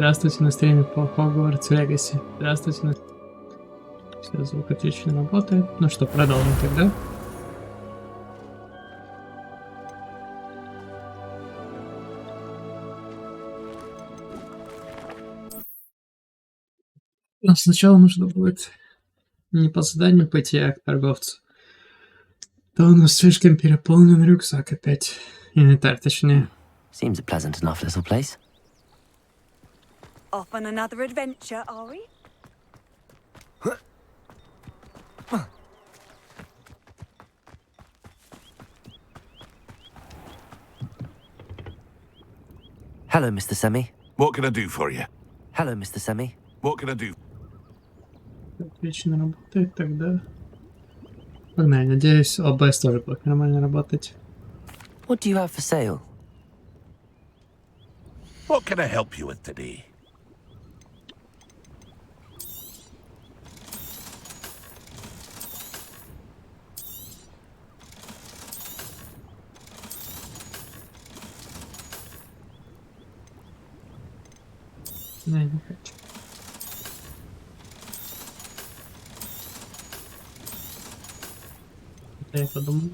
Здравствуйте, настроение по Hogwarts Legacy. Здравствуйте. Все, звук отлично работает. Ну что, продолжим тогда. Но сначала нужно будет не по заданию пойти, а к торговцу. То у нас слишком переполнен рюкзак опять. Инвентарь, точнее. Seems a pleasant enough little place. Off on another adventure, are we? Hello, Mr. Semi. What can I do for you? Hello, Mr. Semi. What can I do? Отлично работает, тогда... Погнали, надеюсь, ОБС тоже будет нормально работать. What do you have for sale? What can I help you with today? Не, не хочу. Это я подумал.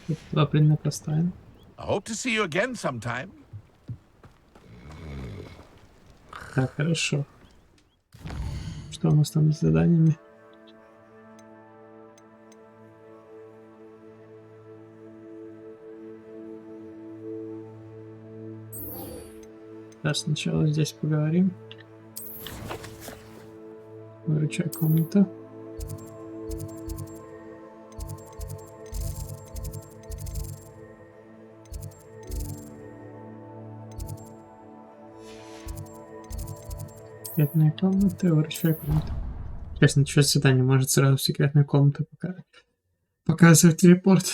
Тут два предмета поставим. I hope to see you again sometime. Так, хорошо. Что у нас там с заданиями? Сейчас сначала здесь поговорим. Выручай комната. Секретная комната, выручай комната. Сейчас начать задание, может сразу в секретную комнату показывать телепорт.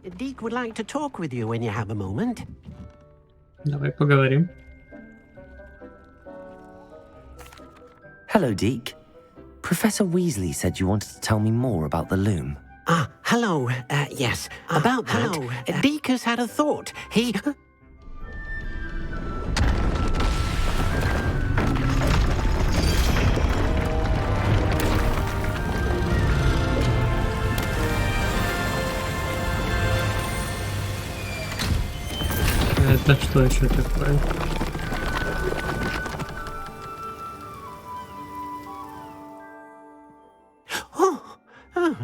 Deek would like to talk with you when you have a moment. Давай поговорим. Hello, Deke. Professor Weasley said you wanted to tell me more about the loom. Hello. Yes, about that. hello. Deek has had a thought. He... Это что еще такое?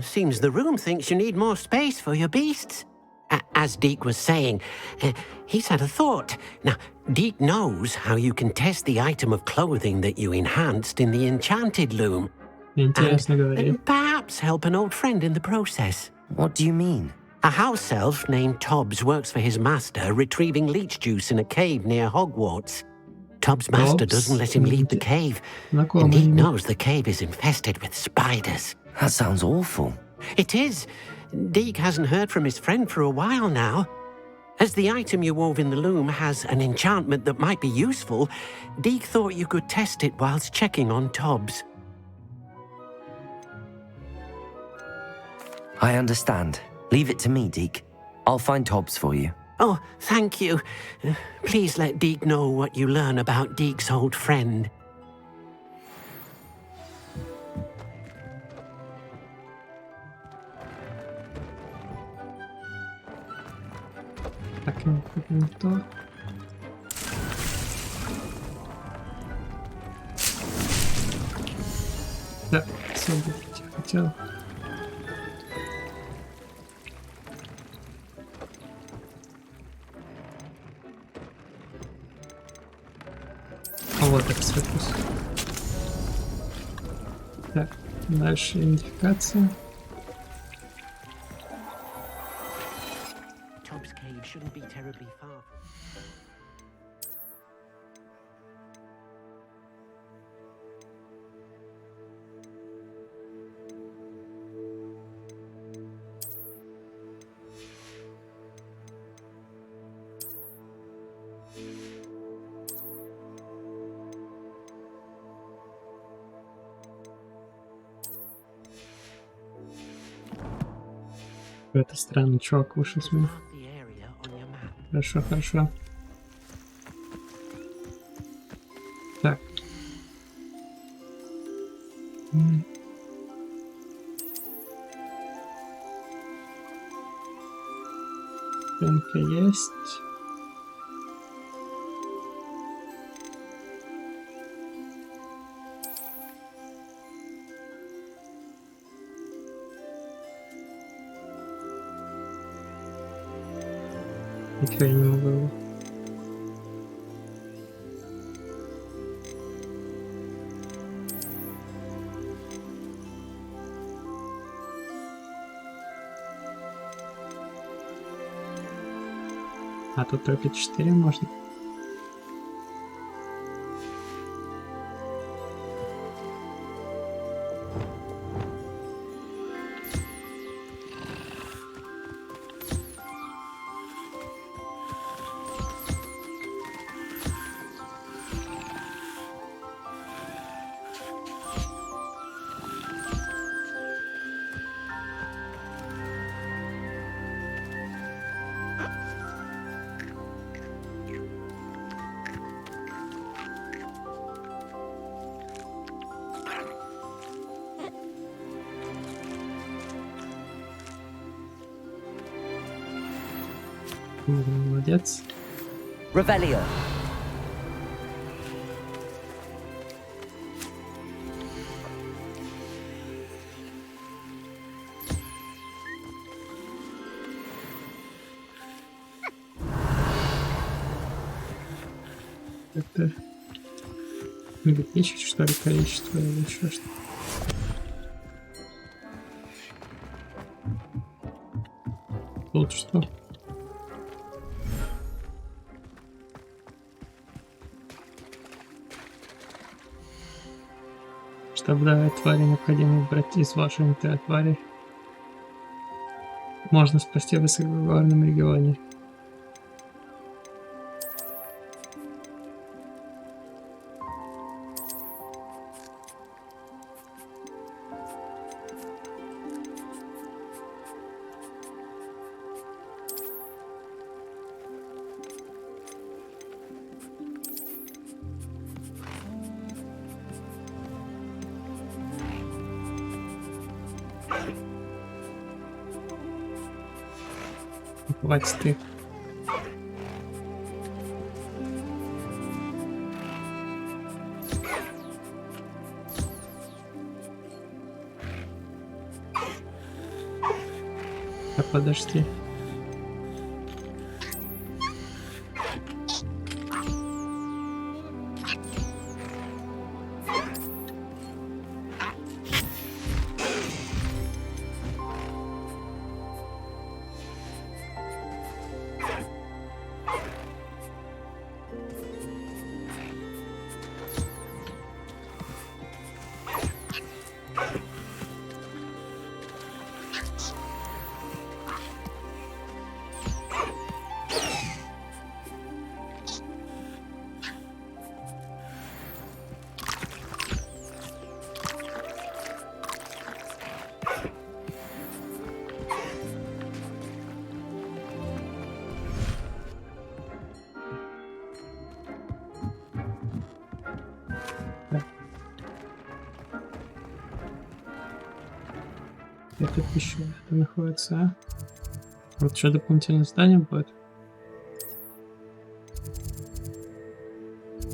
Seems the room thinks you need more space for your beasts. As Deek was saying, he's had a thought. Now, Deek knows how you can test the item of clothing that you enhanced in the enchanted loom. Интересно говори. And perhaps help an old friend in the process. What do you mean? A house elf named Tobbs works for his master, retrieving leech juice in a cave near Hogwarts. Tobbs' master Tobbs? doesn't let him leave the cave, Знакомое and he имя. knows the cave is infested with spiders. That sounds awful. It is. Deek hasn't heard from his friend for a while now. As the item you wove in the loom has an enchantment that might be useful, Deek thought you could test it whilst checking on Tobbs. I understand. Leave it to me, Deke. I'll find Tobbs for you. Oh, thank you. Please let Deek know what you learn about Deek's old friend. Так, не то. Да, все, я хотел. А вот так сфокус. Так, дальше идентификация. Tobbs' cave shouldn't be terribly far. Какой-то странный чувак вышел с меня. Mark the area on your map. Хорошо, хорошо. Так. Стенка есть. Ничего я не могу. А тут только 4 можно. Молодец. Revelio. Это увеличить, что ли, количество или еще что-то. Тут что? Чтобы давать твари, необходимо выбрать из вашей инвентаря твари. Можно спасти в высокогорном регионе. Хватит ты. Да подожди. Где тут еще это находится, а? Вот что дополнительное здание будет?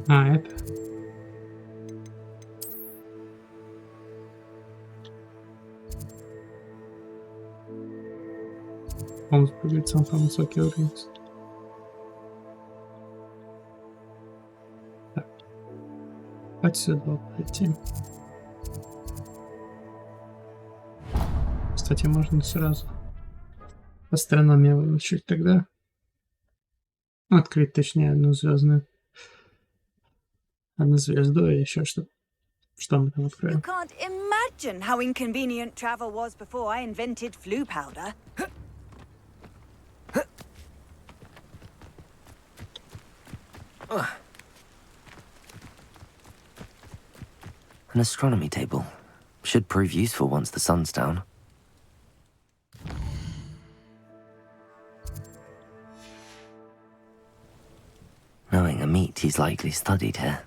А, это. Он будет сам высокий уровень. Так. Отсюда пойти. Кстати, можно сразу астрономию выучить тогда. Открыть, точнее, одну звездную. Одну звезду и еще что. Что мы там You откроем? can't imagine how inconvenient travel was before I invented flu powder. An astronomy table. Should prove useful once the sun's down. a meat he's likely studied here.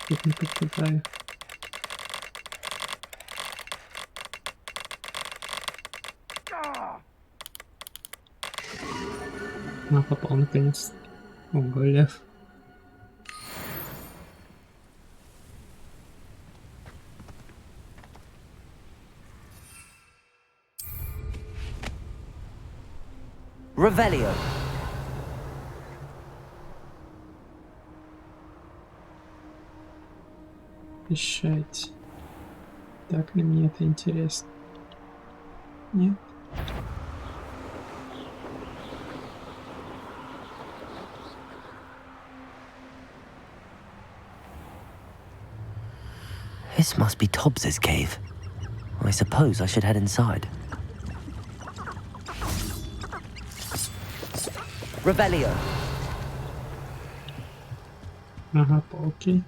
Тут не попадаю. Попал наконец-то. Ого, лев. Revelio. Изучайте. Так ли мне это интересно? Нет? This must be Tobbs's cave. I suppose I should head inside. Revelio. Ага, пауки.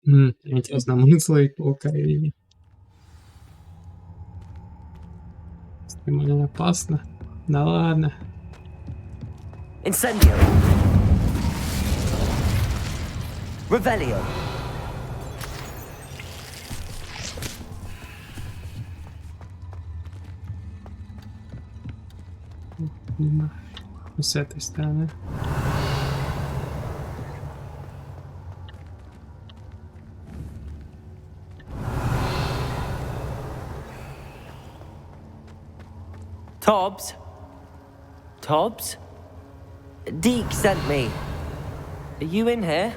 Интересно, смысл и паука или нет? Экстремально опасно. Да ладно. Incendio. Revelio. Мимо. С этой стороны. Tobbs? Tobbs? Deke sent me. Are you in here?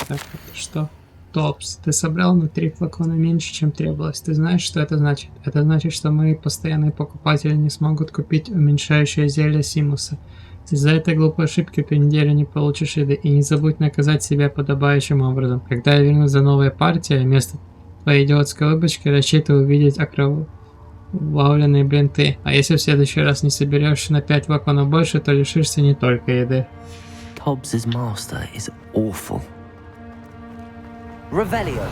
Так, это что? Топс, ты собрал на 3 флакона меньше, чем требовалось. Ты знаешь, что это значит? Это значит, что мои постоянные покупатели не смогут купить уменьшающее зелье Симуса. Из-за этой глупой ошибки ты неделю не получишь еды. И не забудь наказать себя подобающим образом. Когда я вернусь за новой партией, вместо твоей идиотской улыбочки рассчитываю увидеть окровавленные бинты. А если в следующий раз не соберешь на 5 флаконов больше, то лишишься не только еды. Tobbs's master is awful. Revelio.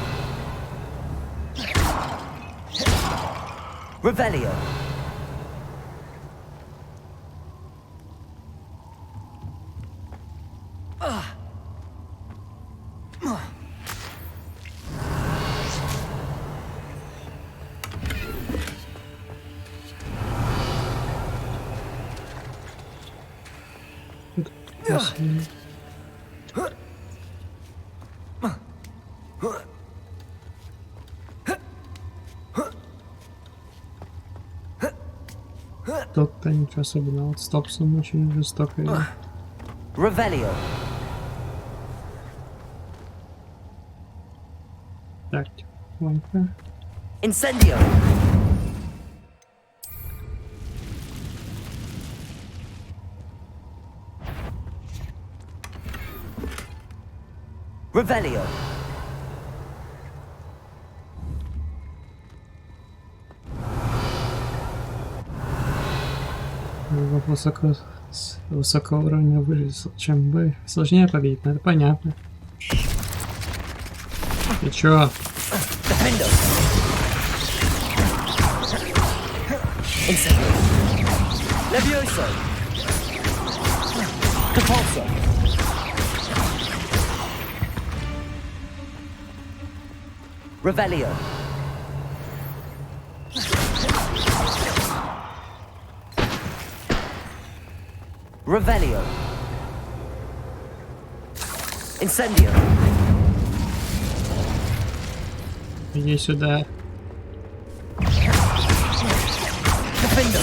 Revelio. Тот-то ничего особенного. Вот с Топсом очень жестоко. Revelio. Так, тихонько. Incendio. Revelio. Высокого уровня выжить, чем бы сложнее победить, но это понятно. И чё? Incendio. Levioso. Depulso. Revelio. Revelio. Incendio. Иди сюда. Defendo.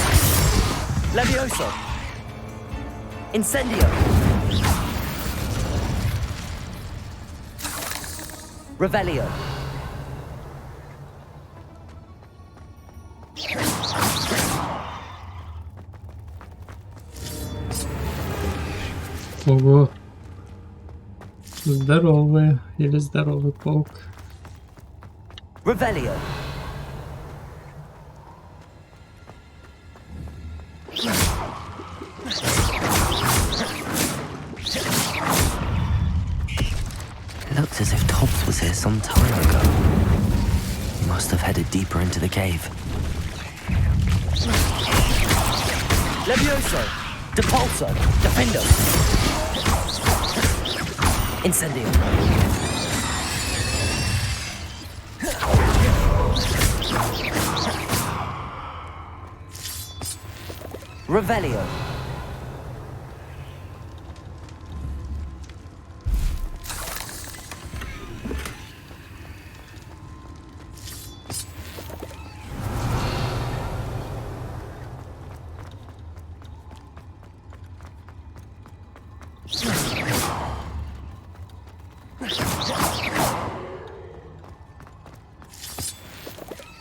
Levioso. Incendio. Revelio. Ого. Здоровый или здоровый паук. Revelio. Looks as if Tobbs was here some time ago. He must have headed deeper into the cave. Levioso. Depulso. Defendo. Incendio. Revelio.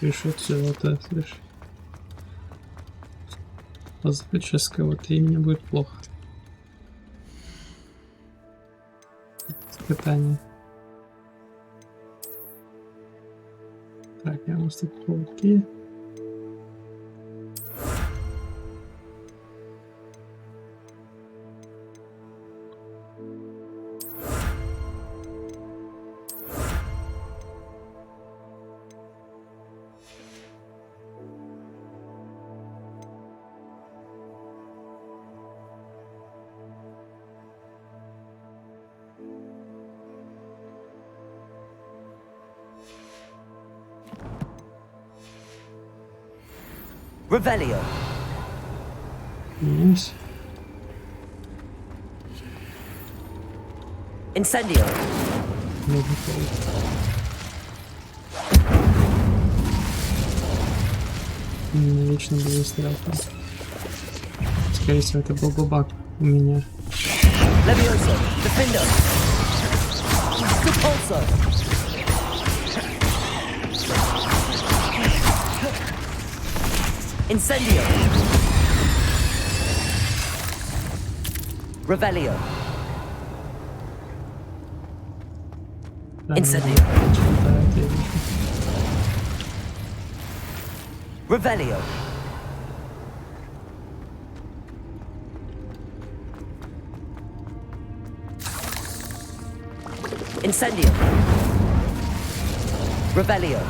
Пишут всего-то, слышь. Позвать с кого-то, и мне будет плохо. Испытание. Так, я у нас тут пауки. Revelio. Есть. Incendio. Новый паук. У меня вечно была стрелка. Скорее всего, это был бабак у меня. Levioso. Defendo. Depulso. Incendio. Revelio. Incendio. Revelio. Incendio. Revelio.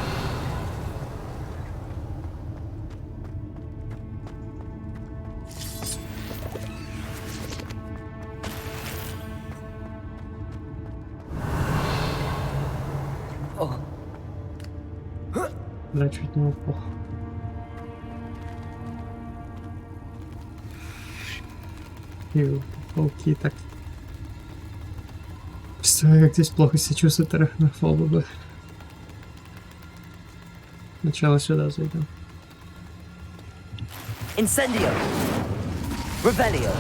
Да, чуть не упал. И пауки так. Представляю, как здесь плохо себя чувствует арахнофобы бы. Сначала сюда зайдем. Incendio. Revelio.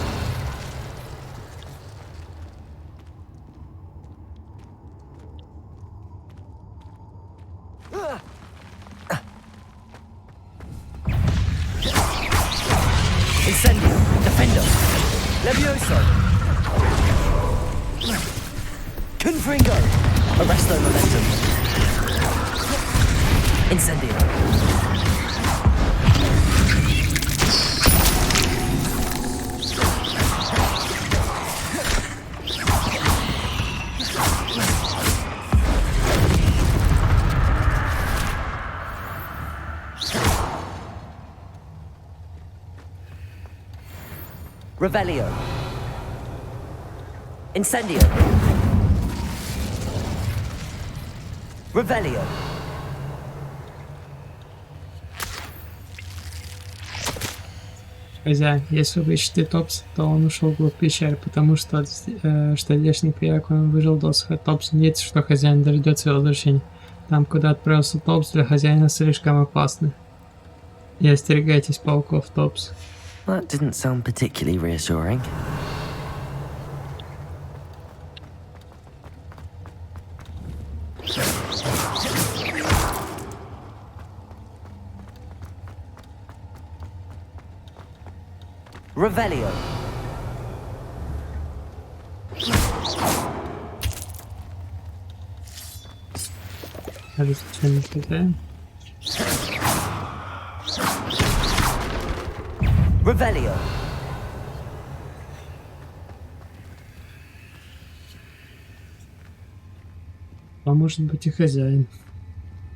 Incendio. Defendo. Levioso. Confringo. Arresto momentum. Incendio. Revelio. Incendio. Revelio. Хозяин, если вы ищете Топс, то он ушел вглубь пещеры, потому что здешний приятель он выжил досуха. Топс надеется, что хозяин дождется его возвращения. Там, куда отправился Топс, для хозяина слишком опасно. И остерегайтесь пауков, Топс. That didn't sound particularly reassuring. Revelio. Разрешение хозяин. Revelio. А может быть и хозяин,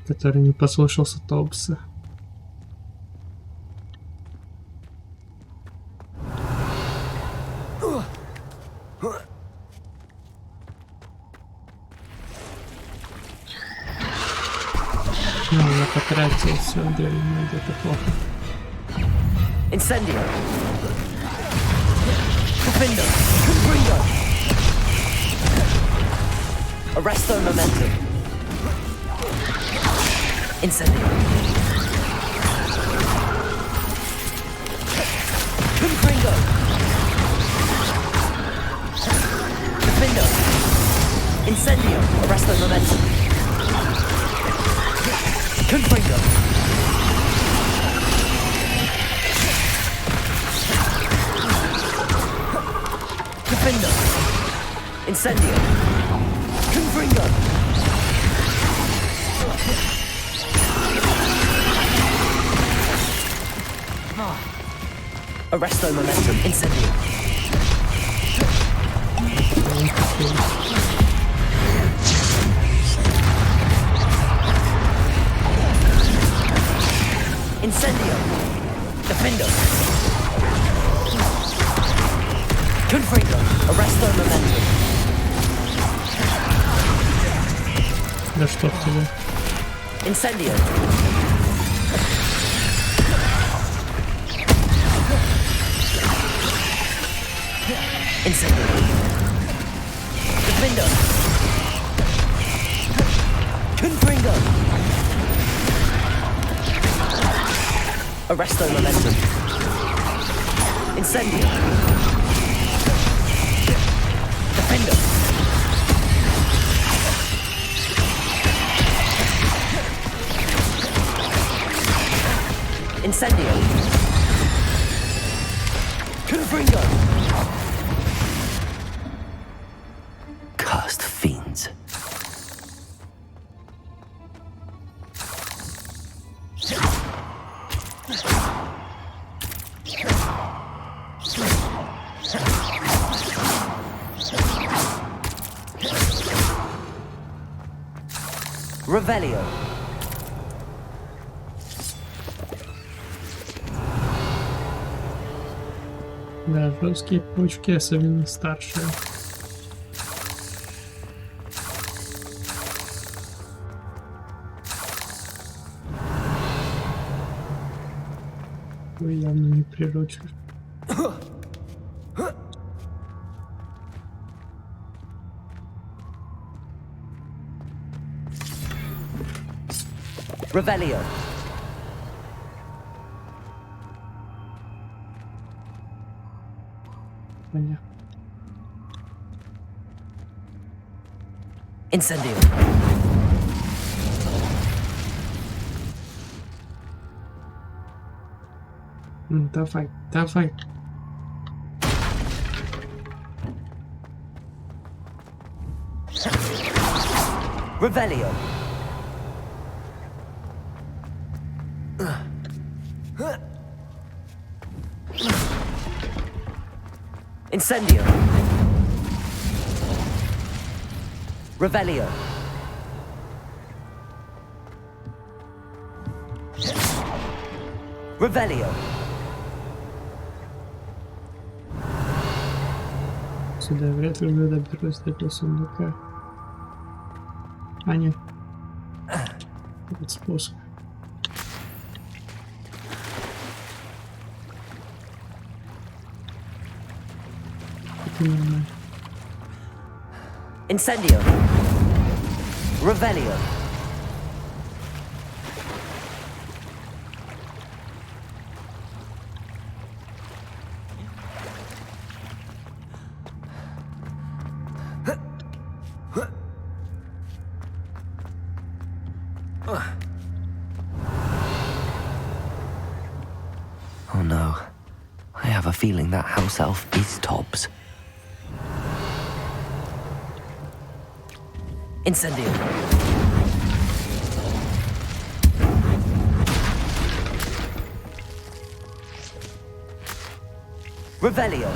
который не послушался Топса. Ну, я потратил все, древнее где-то плохо. Incendio. Profindo. Cumbrio. Arresto momentum. Incendio. Cumbrio. Profindo. Incendio. Arresto momentum. Cumbrio. Defendo. Incendio. Confringo. Arresto momentum. Incendio. Incendio. Defendo. Confringo. Arresto momentum. Да что в тебе? Incendio. Incendio. Defendo. Confringo. Arresto momentum. Incendio. Defendo. Incendio. Confringo. Cursed fiends. Revelio. Да, русские почки, особенно старшие. Вы явно не приручишь. Revelio. Понятно. Incendio. Ну, давай, давай. Revelio. Incendio. Revelio. Revelio. Сюда вряд ли доберусь до этого сундука. А нет. Вот спуск. Это нормально. Incendio. Revelio. Oh no. I have a feeling that house elf is Tobbs. Incendio. Revelio.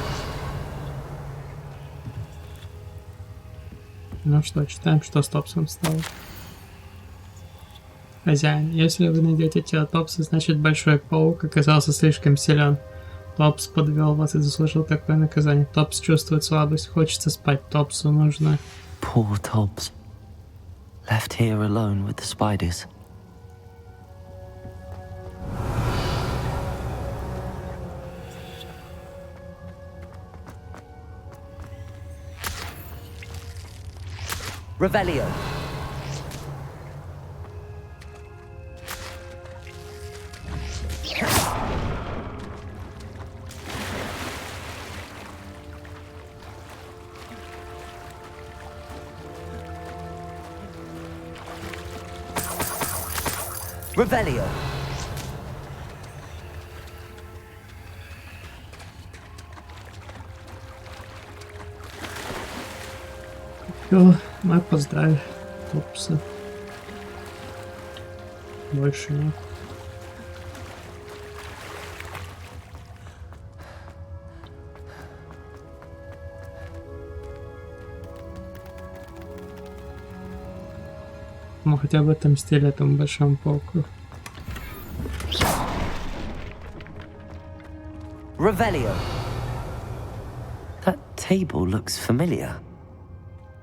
Ну что, читаем, что с Топсом стало. Хозяин, если вы найдете тело Топса, значит большой паук оказался слишком силен. Топс подвел вас и заслужил такое наказание. Топс чувствует слабость, хочется спать. Топсу нужно... Poor Tobbs. Left here alone with the spiders. Revelio. Revelio. Все, мы поздравили Топса. Больше нет. Мы хотя бы отомстили этому большому пауку. Revelio. That table looks familiar.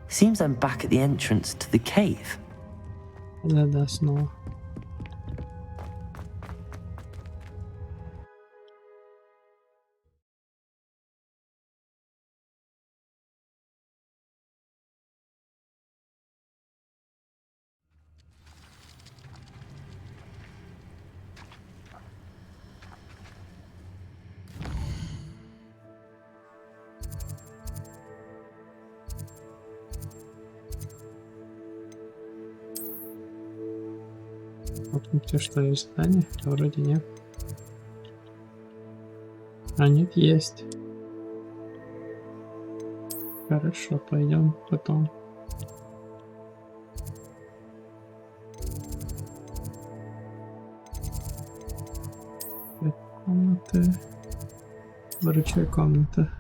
Seems I'm back at the entrance to the cave. Да, снова. Помните, что есть здание? А вроде нет. А нет, есть. Хорошо, пойдем потом. Комната. Врачая комната.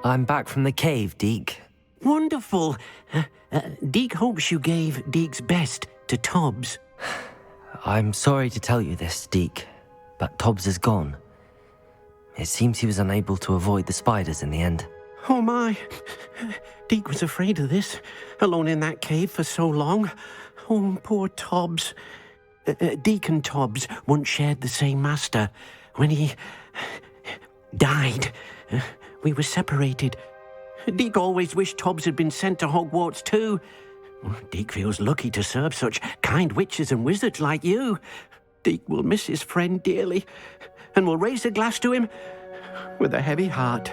I'm back from the cave, Deke. Wonderful. Deke hopes you gave Deke's best to Tobbs. I'm sorry to tell you this, Deke, but Tobbs is gone. It seems he was unable to avoid the spiders in the end. Oh my. Deke was afraid of this, alone in that cave for so long. Oh, poor Tobbs. Deke and Tobbs once shared the same master. When he died, we were separated. Deke always wished Tobbs had been sent to Hogwarts too. Deke feels lucky to serve such kind witches and wizards like you. Deke will miss his friend dearly, and will raise a glass to him with a heavy heart.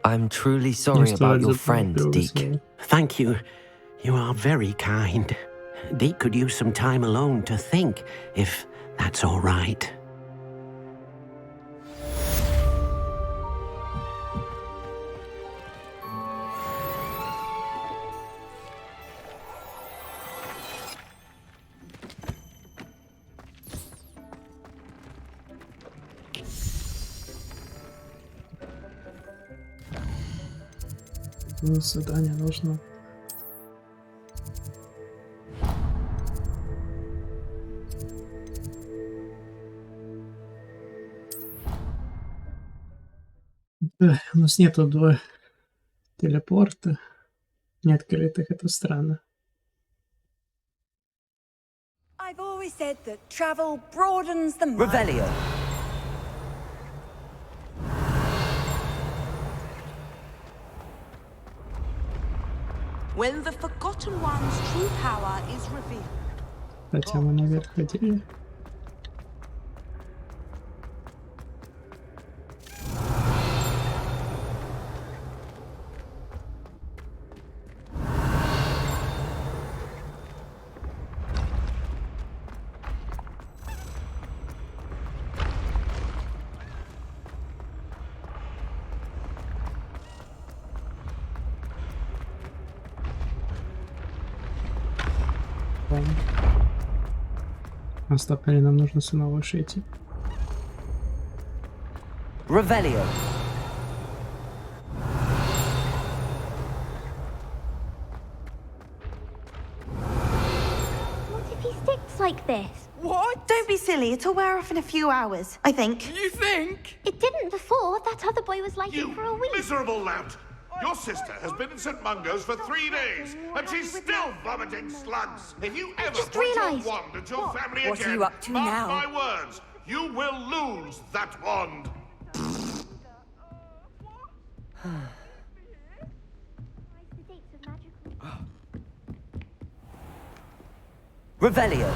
I'm truly sorry about your friend, Deke. Thank you. You are very kind. Deke could use some time alone to think, if that's all right. Ну, задание нужно. Да, у нас нету два телепорта неоткрытых, это странно. I've always said that travel broadens the mind. Revelio. When the Forgotten One's true power is revealed. Хотя мы наверх ходили. А стоп, или нам нужно снова выше идти? Revelio. What if he sticks like this? What? Don't be silly. It'll wear off in a few hours, I think. You think? It didn't before. That other boy was like You it for a week. miserable lout! Your sister has been in St. Mungo's for 3 days, and she's still vomiting slugs. If you ever just put your realised. wand at your family What are again, you up to mark now? my words, you will lose that wand. Revelio.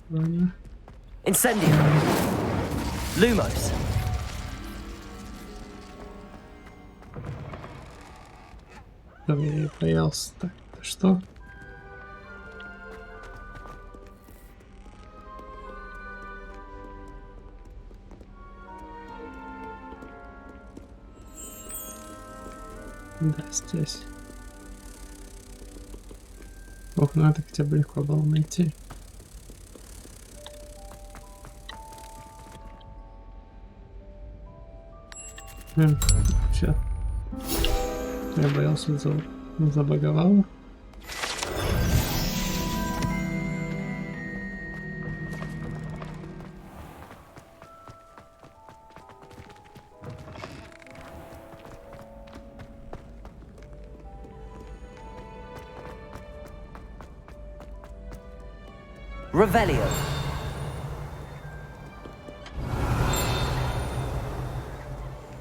Ладно. Incendio. Lumos. Да, я и боялся. Так, это что? Да, здесь. Ох, ну это хотя бы легко было найти. Все. Я боялся, забаговало. Revelio.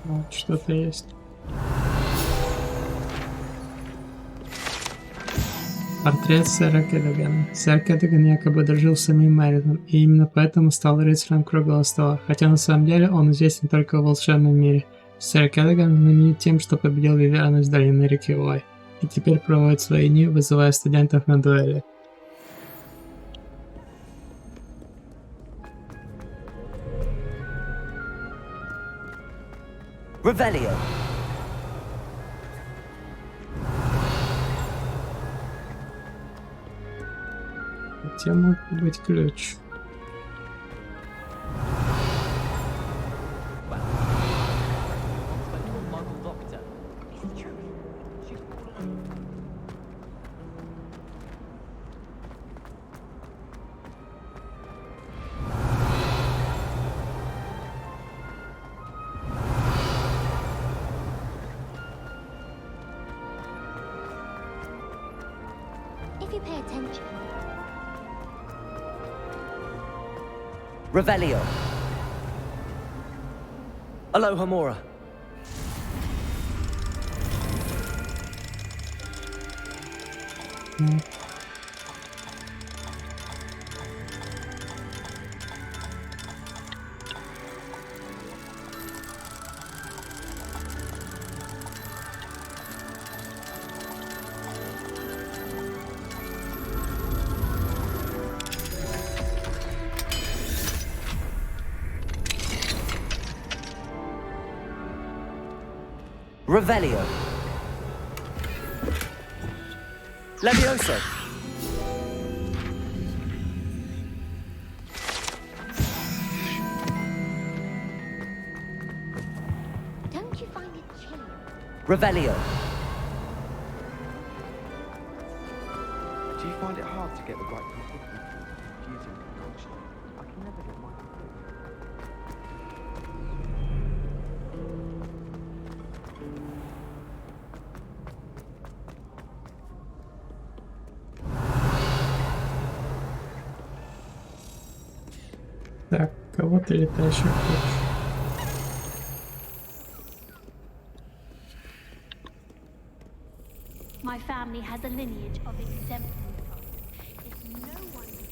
Вот что-то есть. Портрет сэра Кэддигана. Сэр Кэддиган якобы дружил с самим Мэридом, и именно поэтому стал рыцарем круглого стола, хотя на самом деле он известен только в волшебном мире. Сэр Кэддиган знаменит тем, что победил Виверну с долины реки Ой, и теперь проводит свои дни, вызывая студентов на дуэли. Revelio. Хотя мог быть ключ. If you pay attention. Revelio. Aloha Mora. Revelio. Levioso. Don't you find it chilly? Revelio. Do you find it hard to get the right consistency using concoction? I can never get mine. Так, кого ты летаешь хочешь? My family has a lineage of exemplary folk. It's no wonder.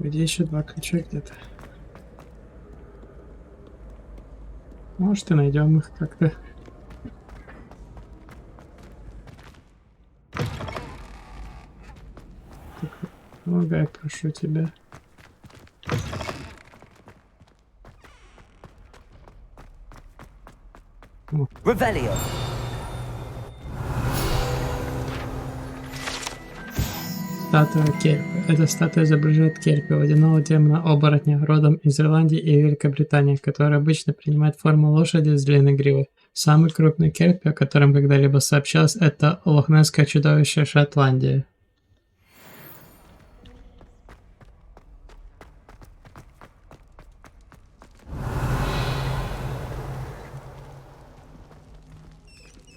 Где еще 2 ключа где-то? Может, и найдем их как-то. Так, помогай, прошу тебя. Revelio. Статуя Кельпи. Эта статуя изображает Кельпи, водяного демона-оборотня, родом из Ирландии и Великобритании, который обычно принимает форму лошади с длинной гривой. Самый крупный Кельпи, о котором когда-либо сообщалось, это лохнесское чудовище Шотландии.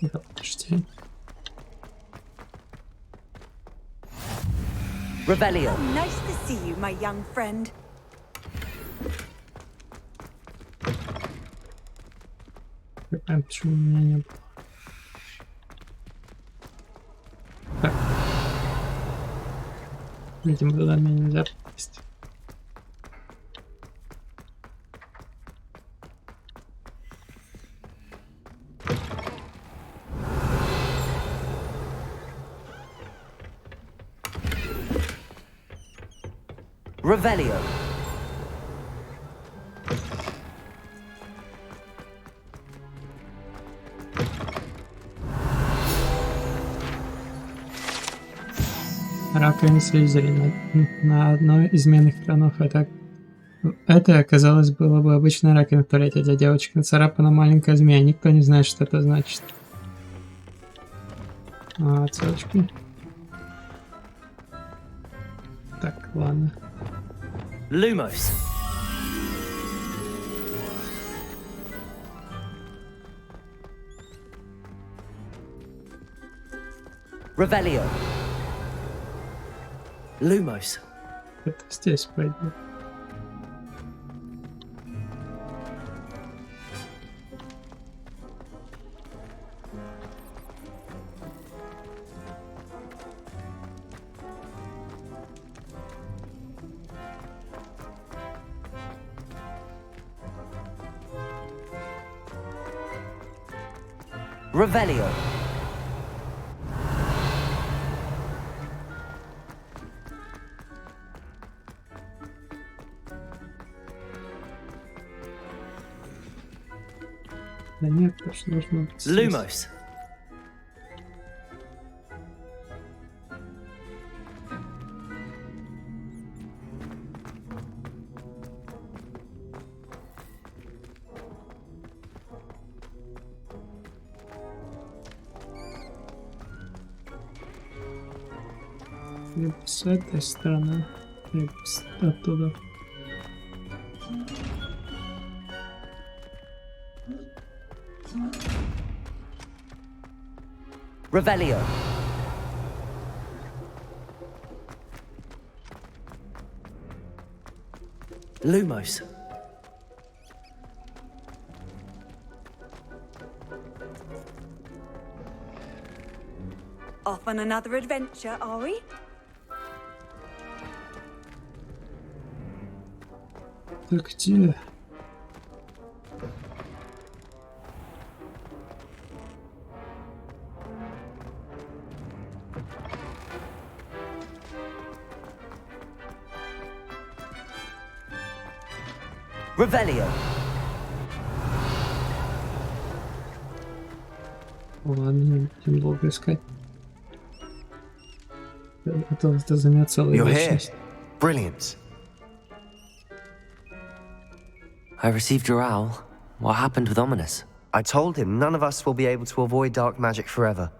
Подожди. Revelio. Nice to see you, my young friend. Почему у меня не было? Так. Видимо, туда мне нельзя попасть. Revelio. Раковина Слизерина. На одной из менных кранов это оказалось было бы обычная раковина в туалете, где девочка нацарапана маленькая змея. Никто не знает, что это значит. Отсылочки. Так, ладно. Lumos. Revelio. Lumos. Это здесь пойдет. Revelio. Да нет, то что нужно быть здесь. Lumos. Либо с этой стороны, либо оттуда. Revelio. Lumos. Off on another adventure, are we? Так где? Revelio. Ладно, не будем долго искать. Это займет целую You're here. вечность. Brilliant. I received your owl. What happened with Ominous? I told him none of us will be able to avoid dark magic forever.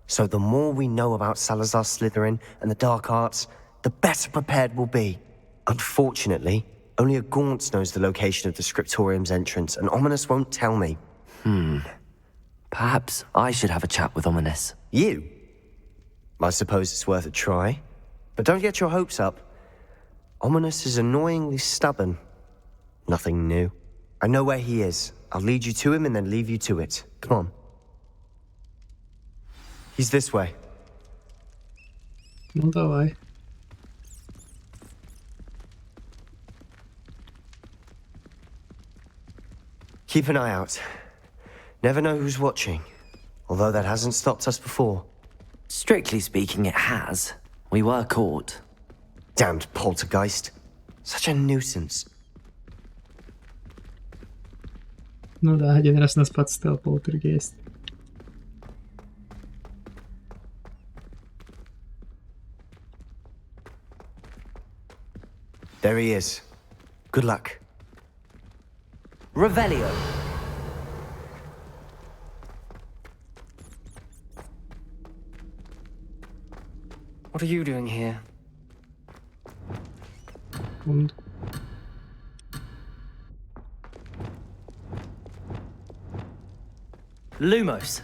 So the more we know about Salazar Slytherin and the dark arts, the better prepared we'll be. Unfortunately, only a Gaunt knows the location of the Scriptorium's entrance, and Ominous won't tell me. Perhaps I should have a chat with Ominous. You? I suppose it's worth a try. But don't get your hopes up. Ominous is annoyingly stubborn. Nothing new. I know where he is. I'll lead you to him and then leave you to it. Come on. He's this way. Ну давай. Keep an eye out. Never know who's watching. Although that hasn't stopped us before. Strictly speaking, it has. We were caught. Damned poltergeist. Such a nuisance. Ну да, один раз нас подставил полтергейст. There he is. Good luck. Revelio. What are you doing here? Und Lumos.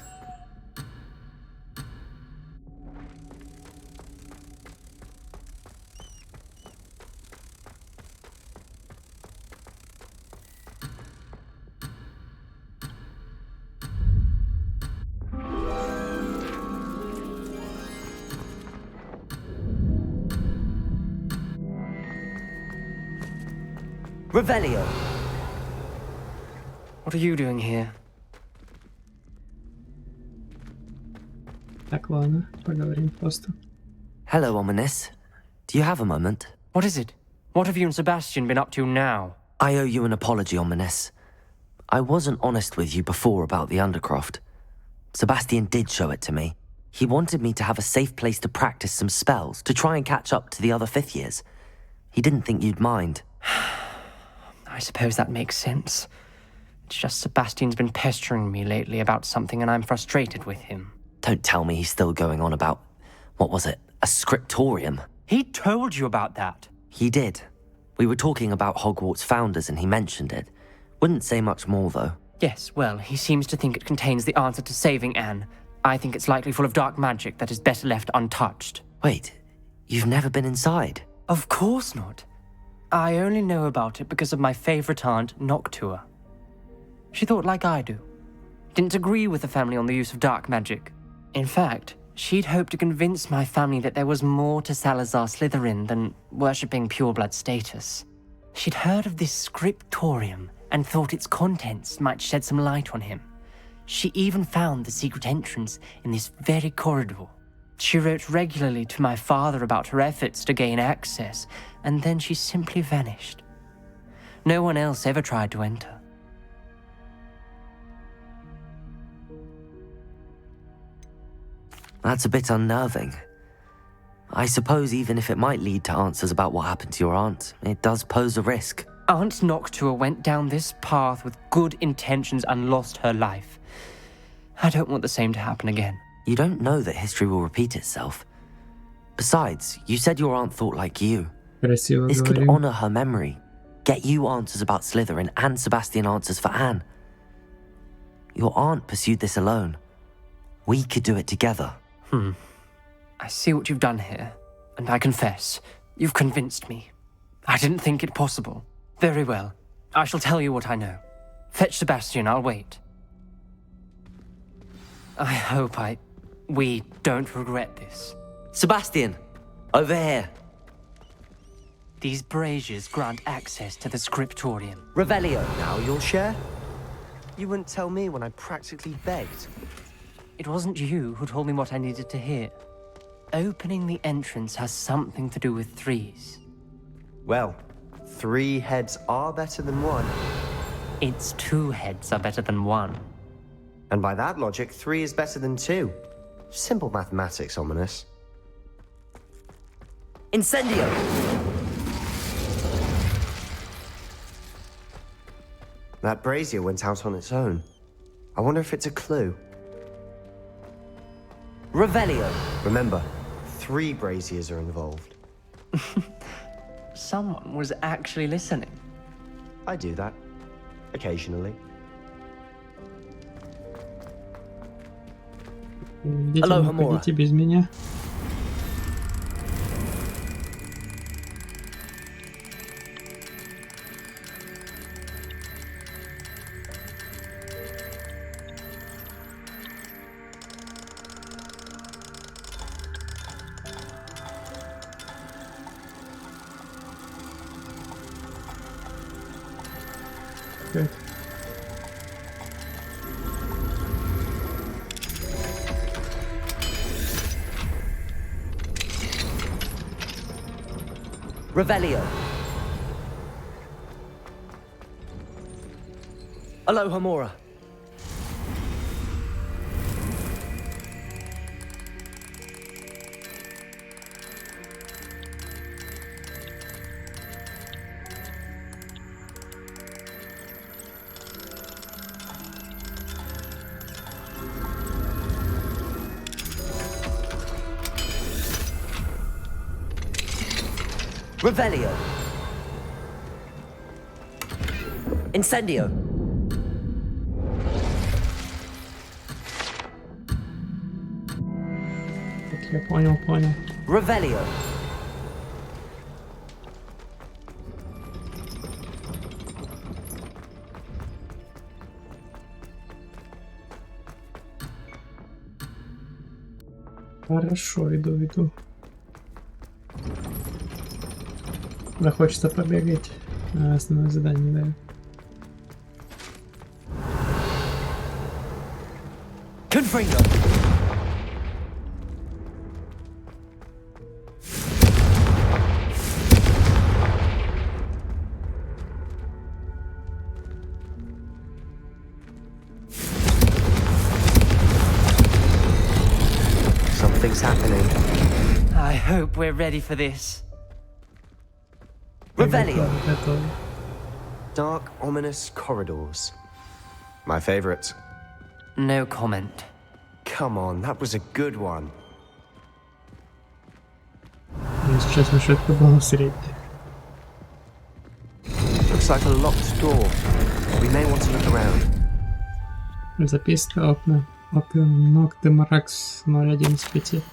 Revelio. What are you doing here? так, ладно, поговорим просто. Hello, Ominous. Do you have a moment? What is it? What have you and Sebastian been up to now? I owe you an apology, Ominous. I wasn't honest with you before about the Undercroft. Sebastian did show it to me. He wanted me to have a safe place to practice some spells, to try and catch up to the other fifth years. He didn't think you'd mind. I suppose that makes sense. It's just Sebastian's been pestering me lately about something and I'm frustrated with him. Don't tell me he's still going on about, what was it, a scriptorium? He told you about that. He did. We were talking about Hogwarts founders and he mentioned it. Wouldn't say much more, though. Yes, well, he seems to think it contains the answer to saving Anne. I think it's likely full of dark magic that is better left untouched. Wait, you've never been inside? Of course not. I only know about it because of my favorite aunt, Noctua. She thought like I do. Didn't agree with the family on the use of dark magic. In fact, she'd hoped to convince my family that there was more to Salazar Slytherin than worshipping pureblood status. She'd heard of this scriptorium and thought its contents might shed some light on him. She even found the secret entrance in this very corridor. She wrote regularly to my father about her efforts to gain access, and then she simply vanished. No one else ever tried to enter. That's a bit unnerving. I suppose even if it might lead to answers about what happened to your aunt, it does pose a risk. Aunt Noctua went down this path with good intentions and lost her life. I don't want the same to happen again. You don't know that history will repeat itself. Besides, you said your aunt thought like you. Красиво This could говорим. honor her memory. Get you answers about Slytherin and Sebastian answers for Anne. Your aunt pursued this alone. We could do it together. I see what you've done here, and I confess, you've convinced me. I didn't think it possible. Very well. I shall tell you what I know. Fetch Sebastian, I'll wait. I hope we don't regret this. Sebastian, over here. These braziers grant access to the scriptorium. Revelio. Now you'll share? You wouldn't tell me when I practically begged. It wasn't you who told me what I needed to hear. Opening the entrance has something to do with threes. Well, 3 heads are better than 1. Its 2 heads are better than 1. And by that logic, 3 is better than 2. Simple mathematics, Ominous. Incendio. That brazier went out on its own. I wonder if it's a clue. Revelio. Remember, 3 braziers are involved. Someone was actually listening. I do that. Occasionally. Видимо, ходите без меня. Так. Revelio. Alohomora. Revelio. Incendio. Я понял. Revelio. Хорошо, иду. Да, хочется побегать. Основное задание даю. Confringo. Something's happening. I hope we're ready for this. Revelio. Dark, ominous corridors. My favorite. No comment. Come on, that was a good one. Сейчас ошибка была средняя. Looks like a locked door. We may want to look around. Записка окна. Ногты Маракс 01 из 5.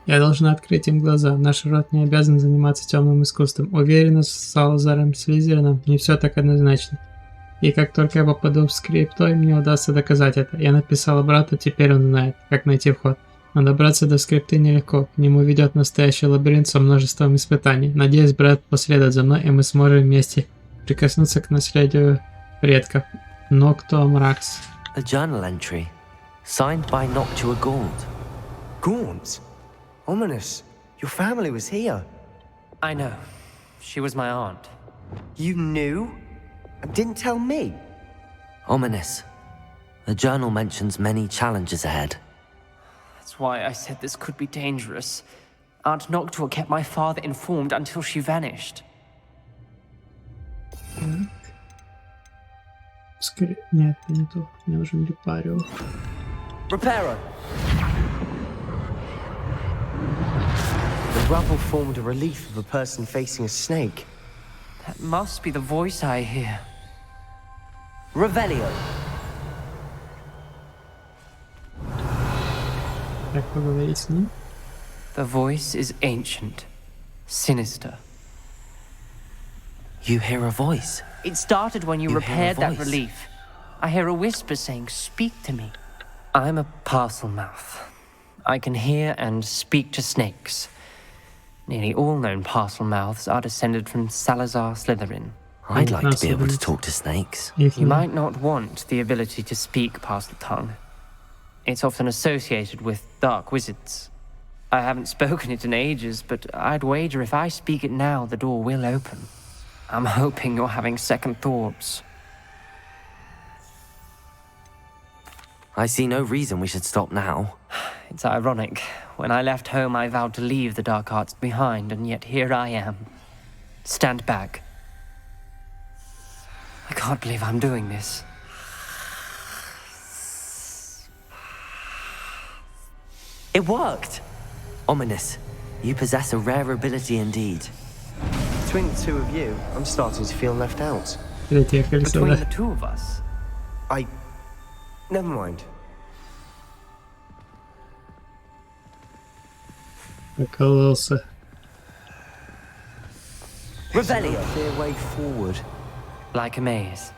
Я должна открыть им глаза. Наш род не обязан заниматься темным искусством. Уверена, с Салазаром Слизерином не все так однозначно. И как только я попаду в скриптой, мне удастся доказать это. Я написала брату, теперь он знает, как найти вход. Но добраться до скрипты нелегко. К нему ведет настоящий лабиринт со множеством испытаний. Надеюсь, брат последует за мной, и мы сможем вместе прикоснуться к наследию предков. Нокто Мракс. A journal entry, signed by Noctua Gaunt. Gaunt? Ominous. Your family was here. I know. She was my aunt. You knew? And didn't tell me? Ominous. The journal mentions many challenges ahead. That's why I said this could be dangerous. Aunt Noctua kept my father informed until she vanished. Нет, не то. Мне нужен репарио. Reparo. The rubble formed a relief of a person facing a snake. That must be the voice I hear. Revelio. Как поговорить с ним? The voice is ancient, sinister. You hear a voice. It started when you You repaired hear a that voice. relief. I hear a whisper saying, "Speak to me." I'm a parcel mouth. I can hear and speak to snakes. Nearly all known parcel mouths are descended from Salazar Slytherin. I'd like to be able to talk to snakes. You might not want the ability to speak past the tongue. It's often associated with dark wizards. I haven't spoken it in ages, but I'd wager if I speak it now, the door will open. I'm hoping you're having second thoughts. I see no reason we should stop now. It's ironic. When I left home, I vowed to leave the dark arts behind, and yet here I am. Stand back. I can't believe I'm doing this. It worked! Ominous. You possess a rare ability indeed. Between the two of you, I'm starting to feel left out. Between the two of us? Never mind. Прокололся. Revelio. Clear way forward. Like a maze.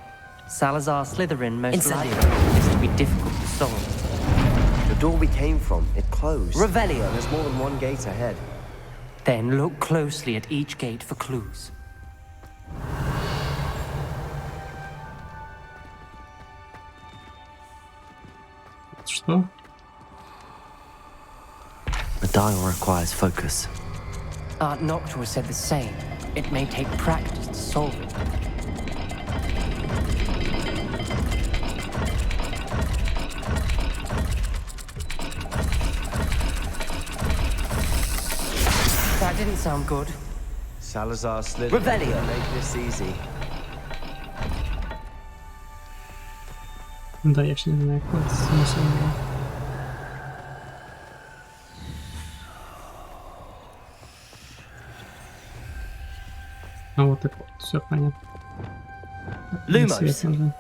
Salazar Slytherin most Incendio. likely is to be difficult to solve. The door we came from, it closed. Revelio. There's more than one gate ahead. Then look closely at each gate for clues. Что? The dial requires focus. Aunt Noctua said the same. It may take practice to solve it. That didn't sound good. Salazar Slytherin. Revelio. Make this easy. Да, я ж не знаю, какой смысл. А вот так вот, все понятно. Lumos. Нужен.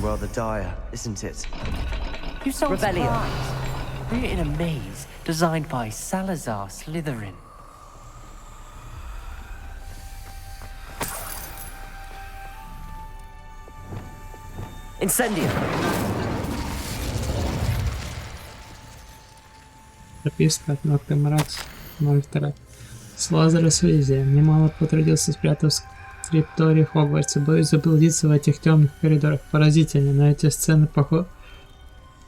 Rather dire, isn't it? You sound Revelio. surprised. We're in a maze designed by Salazar Slytherin. Incendio. Записка от Нокта Мракс 02. С Лазера с визием. Немало потрудился, спрятав скрипторий Хогвартса. Боюсь заблудиться в этих темных коридорах. Поразительно, но эти сцены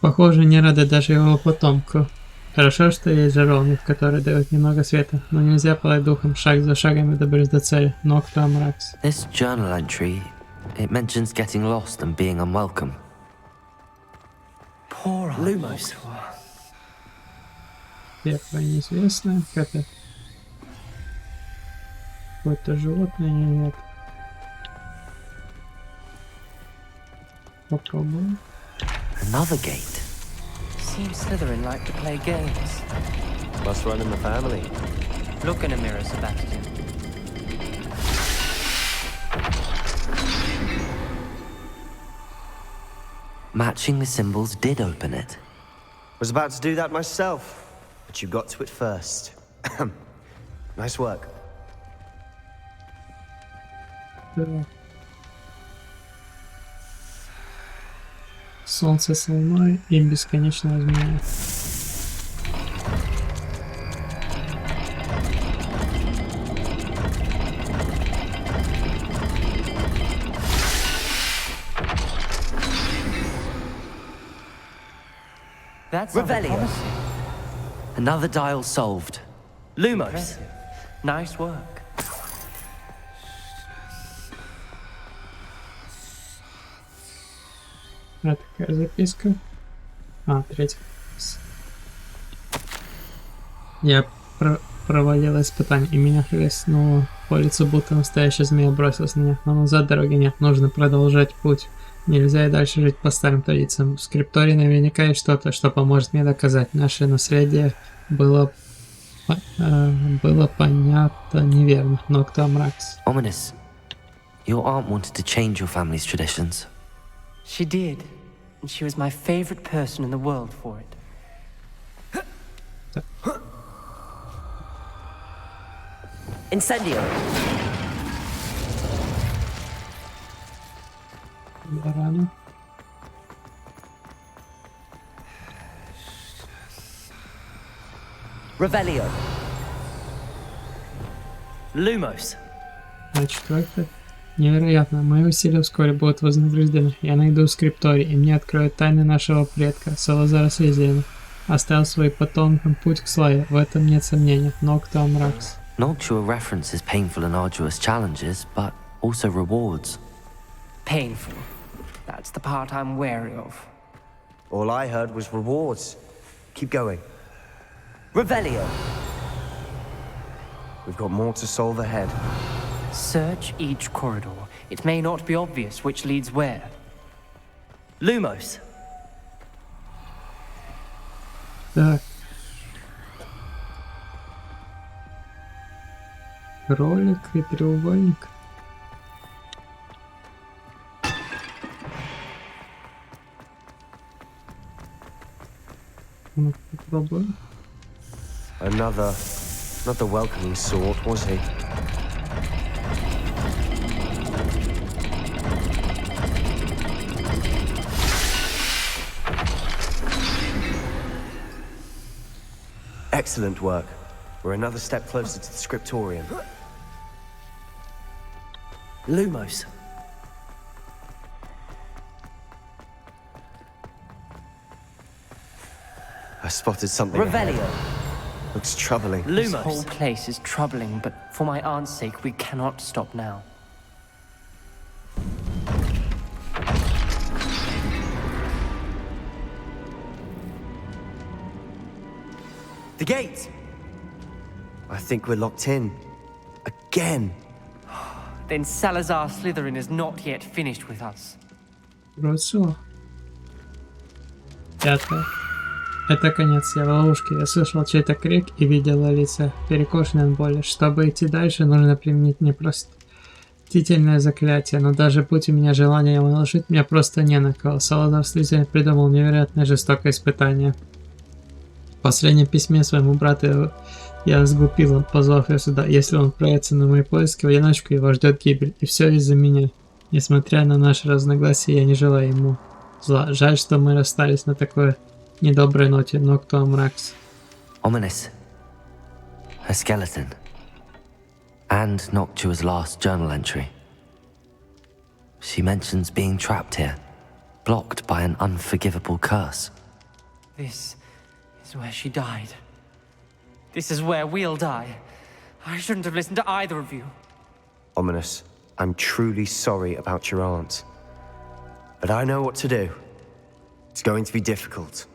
похоже не рады даже его потомку. Хорошо, что есть жаровник, который дает немного света, но нельзя палать духом. Шаг за шагом и добраться до цели. Нокта Мракс. This journal entry, it mentions getting lost and being unwelcome. Poor Lumos. Первое неизвестное. Это какое-то животное или нет? Попробуем. Another gate. Seems Slytherin like to play games. Must run in the family. Look in a mirror, Sebastian. Matching the symbols did open it. Was about to do that myself, but you got to it first. Nice work. Солнце с луной и бесконечная змея. That's Revelio. promising. Another dial solved. Lumos. Impressive. Nice work. А такая записка. А, третья. Я провалила испытание, и меня хлестнуло по лицу, будто настоящая змея бросилась на меня. Но назад дороги нет, нужно продолжать путь. Нельзя и дальше жить по старым традициям. В скриптории наверняка есть что-то, что поможет мне доказать. Наше наследие было Было понято неверно. Ноктуамракс. Ominous, your aunt wanted to change your family's traditions. She did, and she was my favorite person in the world for it. Incendio. Барана. Revelio. Lumos. А четвертое. Невероятно, мои усилия вскоре будут вознаграждены. Я найду скрипторий, и мне откроют тайны нашего предка, Салазара Слизерина. Оставил своим потомкам путь к славе, в этом нет сомнения. Ноктуамракс. Noctua references painful and arduous challenges, but also rewards. Painful. That's the part I'm wary of. All I heard was rewards. Keep going. Revelio. We've got more to solve ahead. Search each corridor. It may not be obvious which leads where. Lumos. Так. Ролик и треугольник. Ну, попробуем. Another welcoming sort, was he? Excellent work. We're another step closer to the scriptorium. Lumos. I spotted something Revelio. ahead. Looks troubling. This whole Lumos. place is troubling, but for my aunt's sake, we cannot stop now. The gate! I think we're locked in. Again. Then Salazar Slytherin is not yet finished with us. Хорошо. Пятое. Это конец, я в ловушке. Я слышал чей-то крик и видела лица, перекошенные от боли. Чтобы идти дальше, нужно применить непростительное заклятие, но даже будь у меня желание его наложить, мне просто не на кого. Салазар Слизерин придумал невероятное жестокое испытание. В последнем письме своему брату я сглупила, позвав его сюда. Если он отправится на мои поиски в одиночку, его ждет гибель. И все из-за меня. Несмотря на наши разногласия, я не желаю ему зла. Жаль, что мы расстались на такой недоброй ноте. Ноктуамракс. Ominous. A skeleton. And Noctua's last journal entry. She mentions being trapped here, blocked by an unforgivable curse. This is where she died. This is where we'll die. I shouldn't have listened to either of you. Ominous, I'm truly sorry about your aunt. But I know what to do. It's going to be difficult.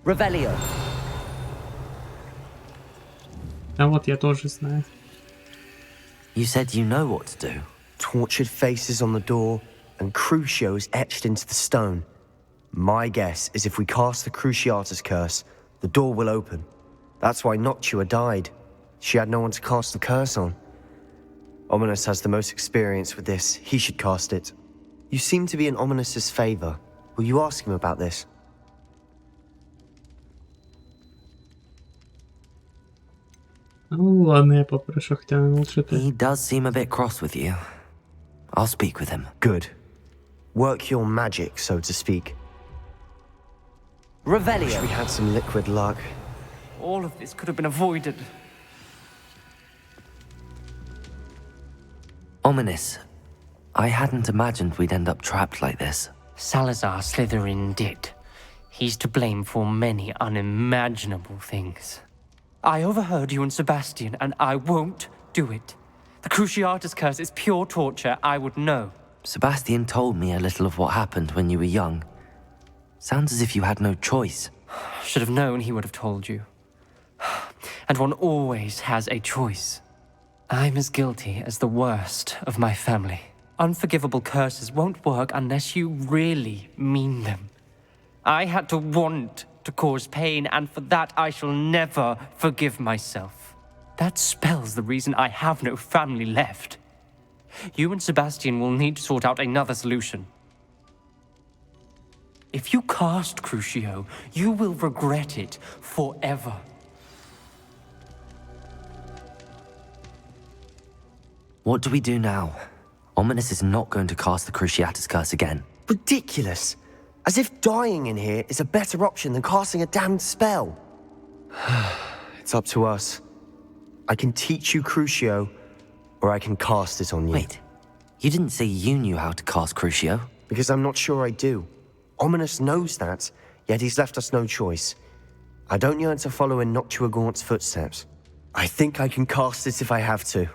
Revelio. А вот я тоже знаю. You said you know what to do. Tortured faces on the door and crucios etched into the stone. My guess is if we cast the Cruciatus curse, the door will open. That's why Noctua died. She had no one to cast the curse on. Ominous has the most experience with this. He should cast it. You seem to be in Ominous's favor. Will you ask him about this? Ну ладно, я попрошу, хотя лучше ты. He does seem a bit cross with you. I'll speak with him. Good. Work your magic, so to speak. Revelio. Wish we had some liquid luck. All of this could have been avoided. Ominous. I hadn't imagined we'd end up trapped like this. Salazar Slytherin did. He's to blame for many unimaginable things. I overheard you and Sebastian, and I won't do it. The Cruciatus curse is pure torture, I would know. Sebastian told me a little of what happened when you were young. Sounds as if you had no choice. Should have known he would have told you. And one always has a choice. I'm as guilty as the worst of my family. Unforgivable curses won't work unless you really mean them. I had to want to cause pain, and for that I shall never forgive myself. That spell's the reason I have no family left. You and Sebastian will need to sort out another solution. If you cast Crucio, you will regret it forever. What do we do now? Ominous is not going to cast the Cruciatus Curse again. Ridiculous. As if dying in here is a better option than casting a damned spell. It's up to us. I can teach you Crucio, or I can cast it on you. Wait, you didn't say you knew how to cast Crucio? Because I'm not sure I do. Ominous knows that, yet he's left us no choice. I don't yearn to follow in Noctua Gaunt's footsteps. I think I can cast it if I have to.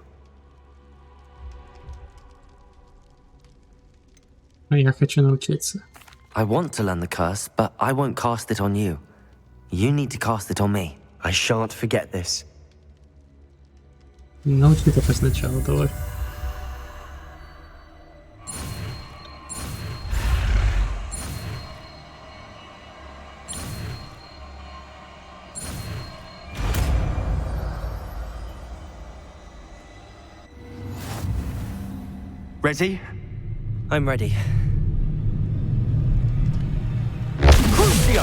Я хочу научиться. I want to learn the curse, but I won't cast it on you. You need to cast it on me. I shan't forget this. Научи только сначала, давай. Ready? I'm ready. Crucio!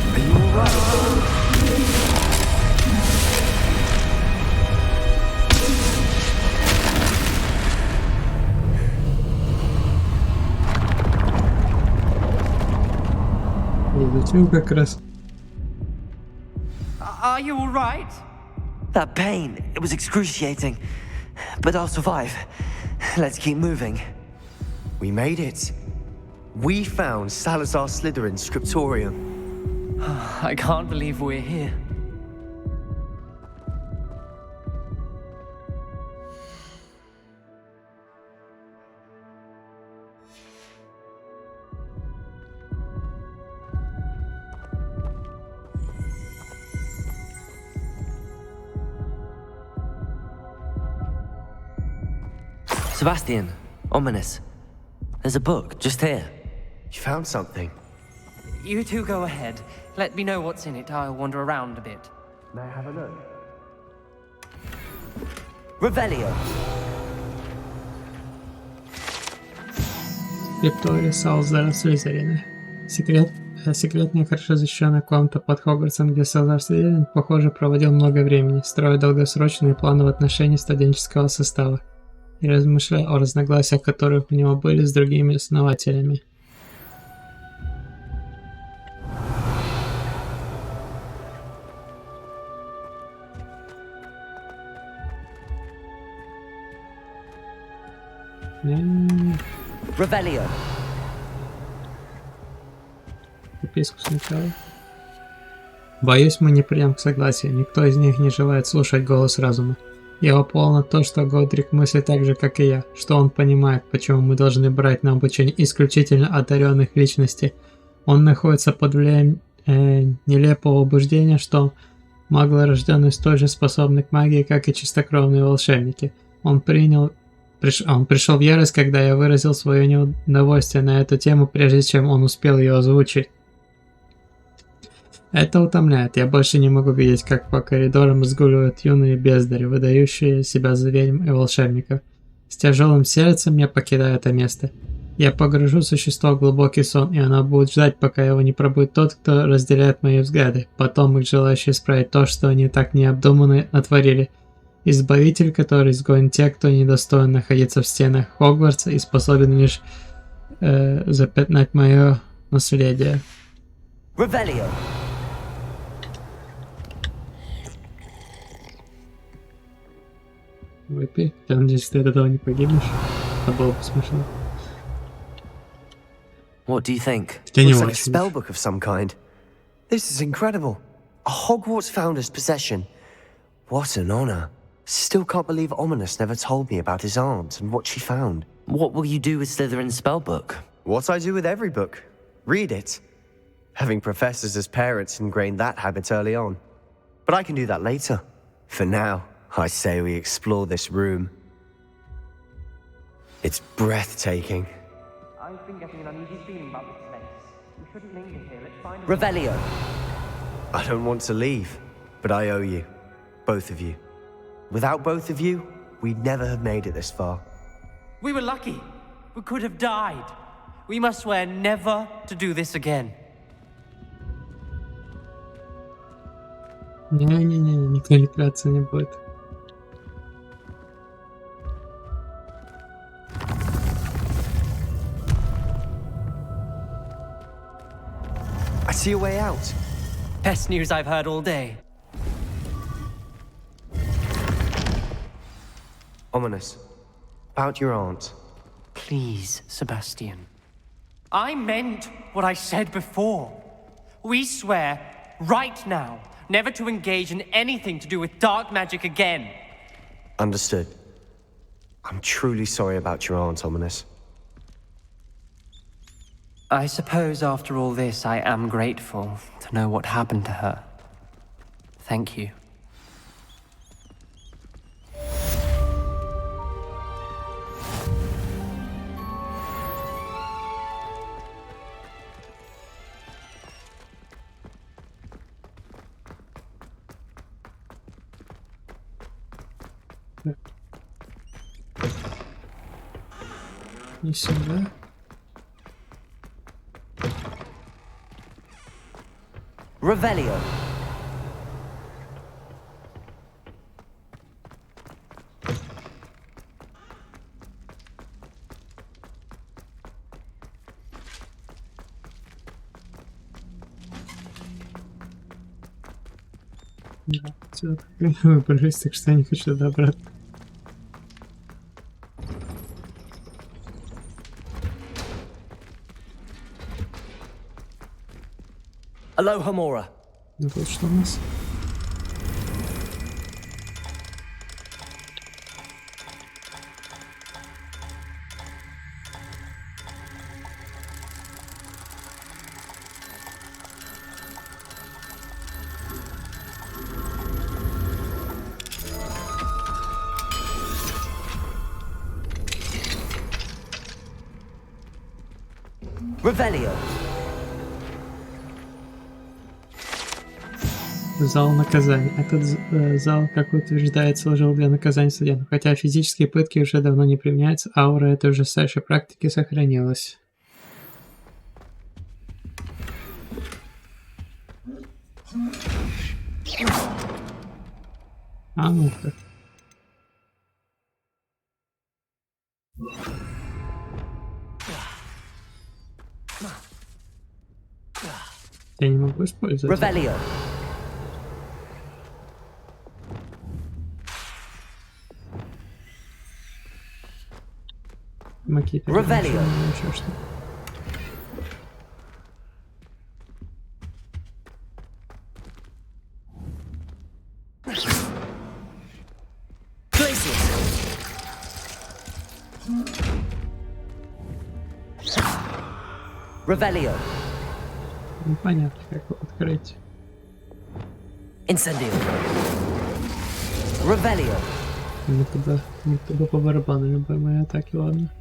Are you alright? Изучил как раз. Are you all right? That pain, it was excruciating. But I'll survive. Let's keep moving. We made it. We found Salazar Slytherin's scriptorium. I can't believe we're here. Sebastian, Ominous. There's a book just here. You found something? You two go ahead. Let me know what's in it. I'll wander around a bit. May I have a look? Revelio. Скриптория Салзара Слизерина. Секретная хорошо защищенная комната под Хогвартсом, где Салзар Слизерин, похоже, проводил много времени, строя долгосрочные планы в отношении студенческого состава и размышляя о разногласиях, которые у него были с другими основателями. Revelio. Записку сначала. Боюсь, мы не придем к согласию. Никто из них не желает слушать голос разума. Я упал на то, что Годрик мыслит так же, как и я, что он понимает, почему мы должны брать на обучение исключительно одаренных личностей. Он находится под влиянием нелепого убеждения, что маглы, рожденные столь же способны к магии, как и чистокровные волшебники. Он пришел в ярость, когда я выразил свое неудовольствие на эту тему, прежде чем он успел ее озвучить. Это утомляет. Я больше не могу видеть, как по коридорам разгуливают юные бездари, выдающие себя за ведьм и волшебников. С тяжелым сердцем я покидаю это место. Я погружу существо в глубокий сон, и оно будет ждать, пока его не пробудит тот, кто разделяет мои взгляды. Потомок, желающий исправить то, что они так необдуманно натворили. Избавитель, который изгонит тех, кто недостоин находиться в стенах Хогвартса и способен лишь запятнать мое наследие. Revelio. Выпей. Я надеюсь, ты от этого не погибнешь. Это было бы смешно. What do you think? Looks like a spellbook of some kind. This is incredible. A Hogwarts founder's possession. What an honor. Still can't believe Ominous never told me about his aunt and what she found. What will you do with Slytherin's spellbook? What I do with every book. Read it. Having professors as parents ingrained that habit early on. But I can do that later. For now, I say we explore this room. It's breathtaking. I've been getting an uneasy feeling about this place. We shouldn't linger here. Let's find a... Revelio. I don't want to leave, but I owe you. Both of you. Without both of you, we'd never have made it this far. We were lucky. We could have died. We must swear never to do this again. Не-не-не, никто не клятся не будет. I see a way out. Best news I've heard all day. Ominous. About your aunt. Please, Sebastian. I meant what I said before. We swear, right now, never to engage in anything to do with dark magic again. Understood. I'm truly sorry about your aunt, Ominous. I suppose after all this, I am grateful to know what happened to her. Thank you. Не сюда. Revelio. Да, все, выбрались, так что я не хочу туда обратно. Aloha Mora. Ну тут что у нас? Revelio. Зал наказания. Этот зал, как утверждается, служил для наказания студентов. Хотя физические пытки уже давно не применяются, аура этой ужасающей практики сохранилась. А ну-ка. Я не могу использовать. Revelio. Макита. Revelio. Еще что. Revelio. Непонятно, как его открыть. Incendio. Revelio. Не туда по барабану любой моей атаки, ладно.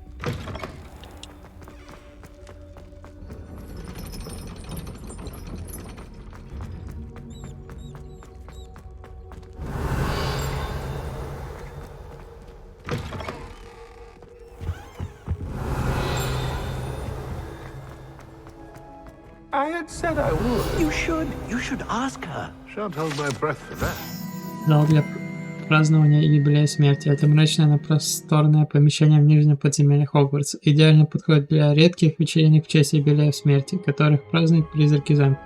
I had said I would. You should ask her. Shan't hold my breath for that. Зал для празднования юбилея смерти. Это мрачное, но просторное помещение в нижнем подземелье Хогвартса. Идеально подходит для редких вечеринок в честь юбилея смерти, которых празднуют призраки замка.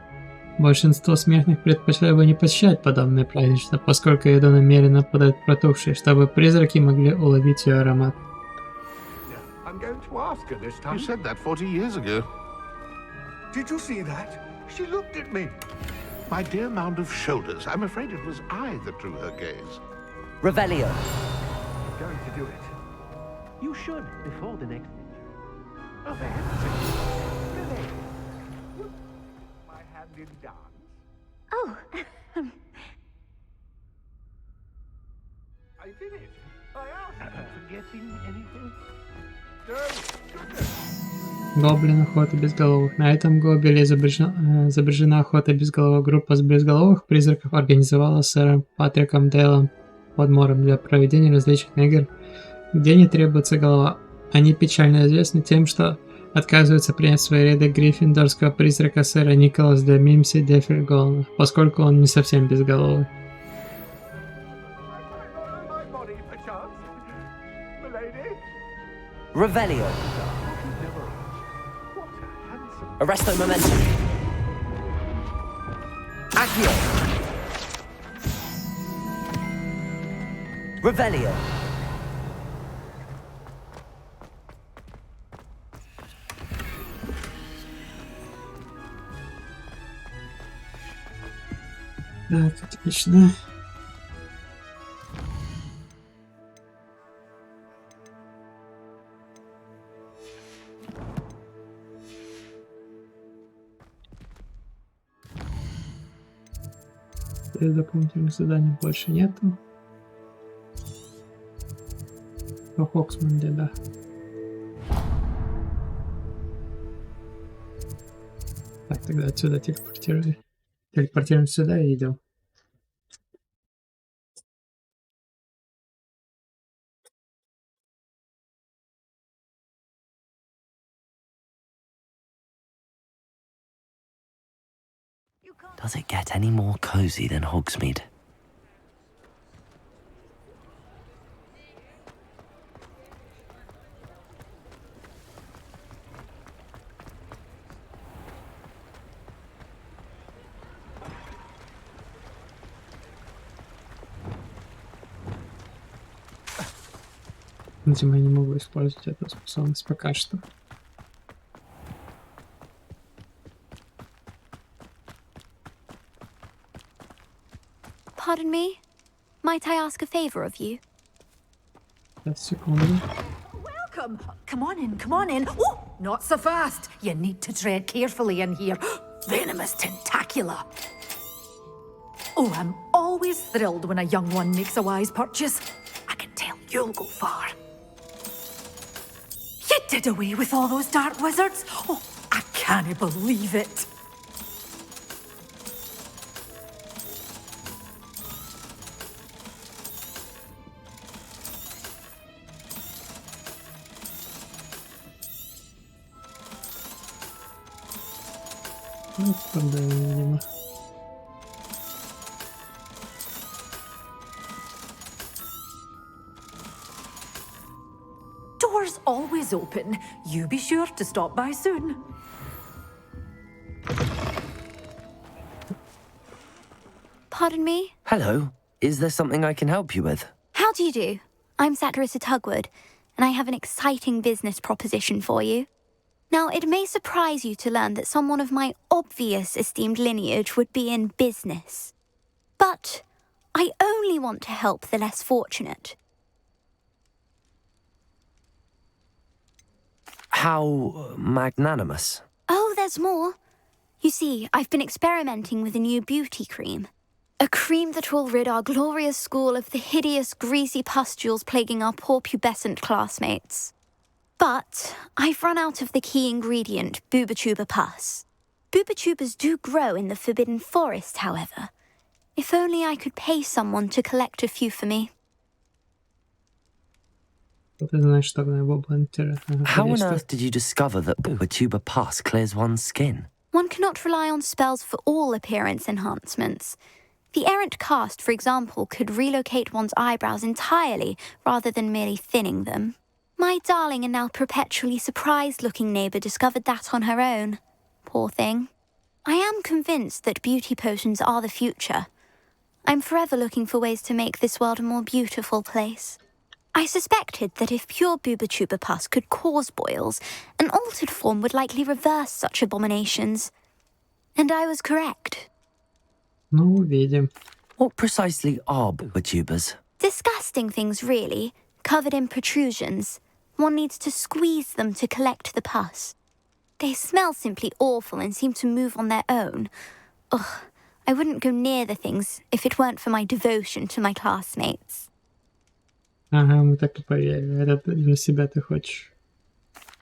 Большинство смертных предпочли бы не посещать подобные празднества, поскольку еду намеренно подают протухшей, чтобы призраки могли уловить ее аромат. I'm going to ask her this time. You said that 40 years ago. Did you see that? She looked at me. My dear mound of shoulders. I'm afraid it was I that drew her gaze. Revelio. I'm going to do it. You should, before the next injury. Oh, for heaven's sake. Really? My hand in dance? Oh, I did it. I asked. Am I forgetting anything? No, goodness. Гоблин охота безголовых. На этом глобеле изображена охота безголовых. Группа с безголовых призраков организовала с сэром Патриком Дейлом Подмором для проведения различных игр, где не требуется голова. Они печально известны тем, что отказываются принять в свои ряды гриффиндорского призрака сэра Николаса де Мимси Деффельгона, поскольку он не совсем безголовый. Revelio. Arresto momentum. Accio. Revelio. Так, отлично. Дополнительных заданий больше нету. По Хоксманде, да. Так, тогда отсюда телепортируем сюда и идем. Does it get any more cozy than Hogsmeade? Видимо, я не могу использовать эту способность пока что. Pardon me? Might I ask a favor of you? Секунду. Welcome. Come on in, come on in. Oh, not so fast. You need to tread carefully in here. Venomous tentacula. Oh, I'm always thrilled when a young one makes a wise purchase. I can tell you'll go far. You did away with all those dark wizards? Oh, I can't believe it. Видимо. Doors always open. You be sure to stop by soon. Pardon me? Hello. Is there something I can help you with? How do you do? I'm Saccharissa Tugwood, and I have an exciting business proposition for you. Now, it may surprise you to learn that someone of my obvious esteemed lineage would be in business. But I only want to help the less fortunate. How magnanimous. Oh, there's more. You see, I've been experimenting with a new beauty cream. A cream that will rid our glorious school of the hideous, greasy pustules plaguing our poor pubescent classmates. But I've run out of the key ingredient, Bubatuba pus. Bubatupas do grow in the Forbidden Forest, however. If only I could pay someone to collect a few for me. How on earth did you discover that Bubatuba pus clears one's skin? One cannot rely on spells for all appearance enhancements. The errant cast, for example, could relocate one's eyebrows entirely rather than merely thinning them. My darling and now perpetually surprised-looking neighbour discovered that on her own. Poor thing. I am convinced that beauty potions are the future. I'm forever looking for ways to make this world a more beautiful place. I suspected that if pure Bubatuba pus could cause boils, an altered form would likely reverse such abominations. And I was correct. Ну, увидим. What precisely are Bubatubas? Disgusting things, really, covered in protrusions. One needs to squeeze them to collect the pus. They smell simply awful and seem to move on their own. Ugh, I wouldn't go near the things if it weren't for my devotion to my classmates. Ага, мы так и поверили. Это для себя ты хочешь.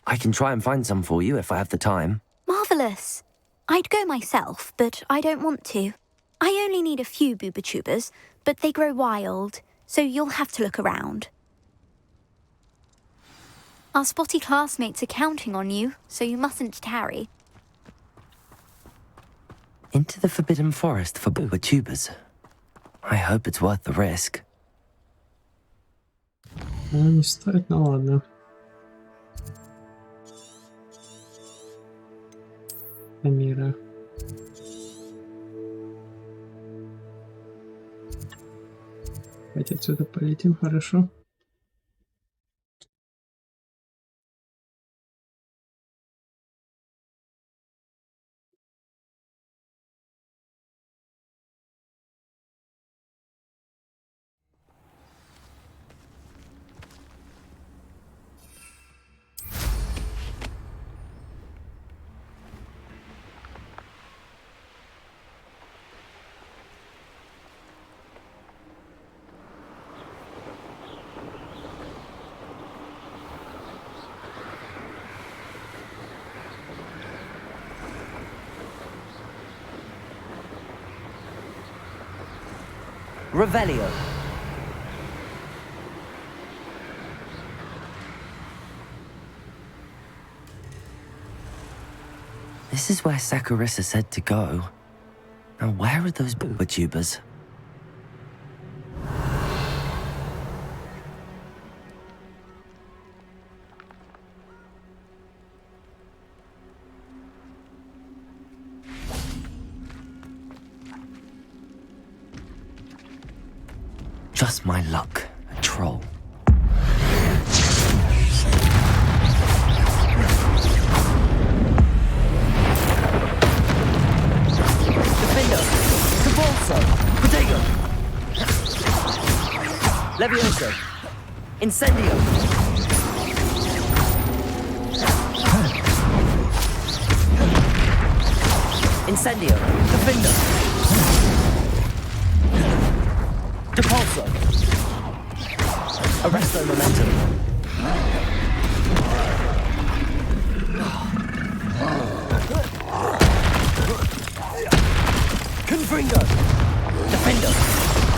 I can try and find some for you if I have the time. Marvellous. I'd go myself, but I don't want to. I only need a few booba-tubers, but they grow wild, so you'll have to look around. Our spotty classmates are counting on you, so you mustn't tarry. Into the Forbidden Forest for booba-tubers. I hope it's worth the risk. Ну, не стоит, ну ладно. Амира. Давайте отсюда полетим, хорошо. Revelio. This is where Saccharissa said to go. Now where are those booba-tubers? Just my luck, a troll. Defender, Cabalso, Protego, Levioso, Incendio. Incendio, Defender. Depulso. Arresto momentum. Confringo. Defendo.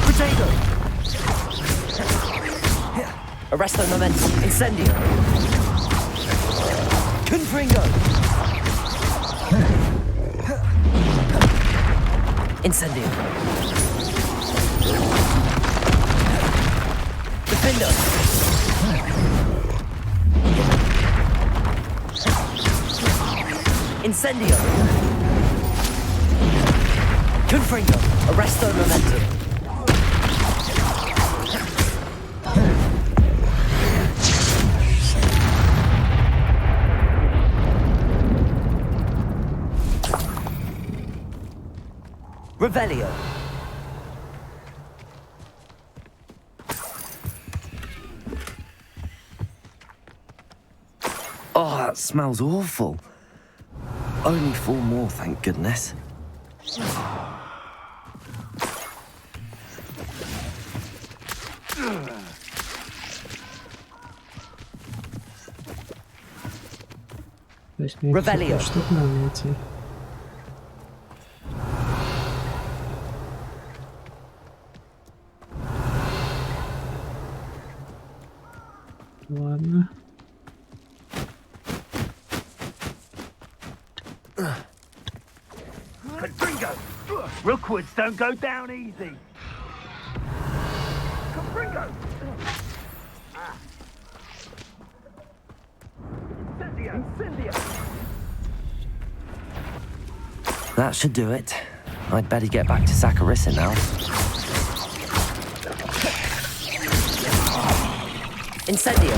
Protego. Arresto momentum. Incendio. Confringo. Incendio. Defender. Incendio. Confringo. Arresto momentum. Revelio. Oh, that smells awful. Only 4 more, thank goodness. Revelio. Что надо найти? Ладно. Confringo! Rookwoods don't go down easy. Confringo! Incendio! Incendio! That should do it. I'd better get back to Saccharissa now. Incendio.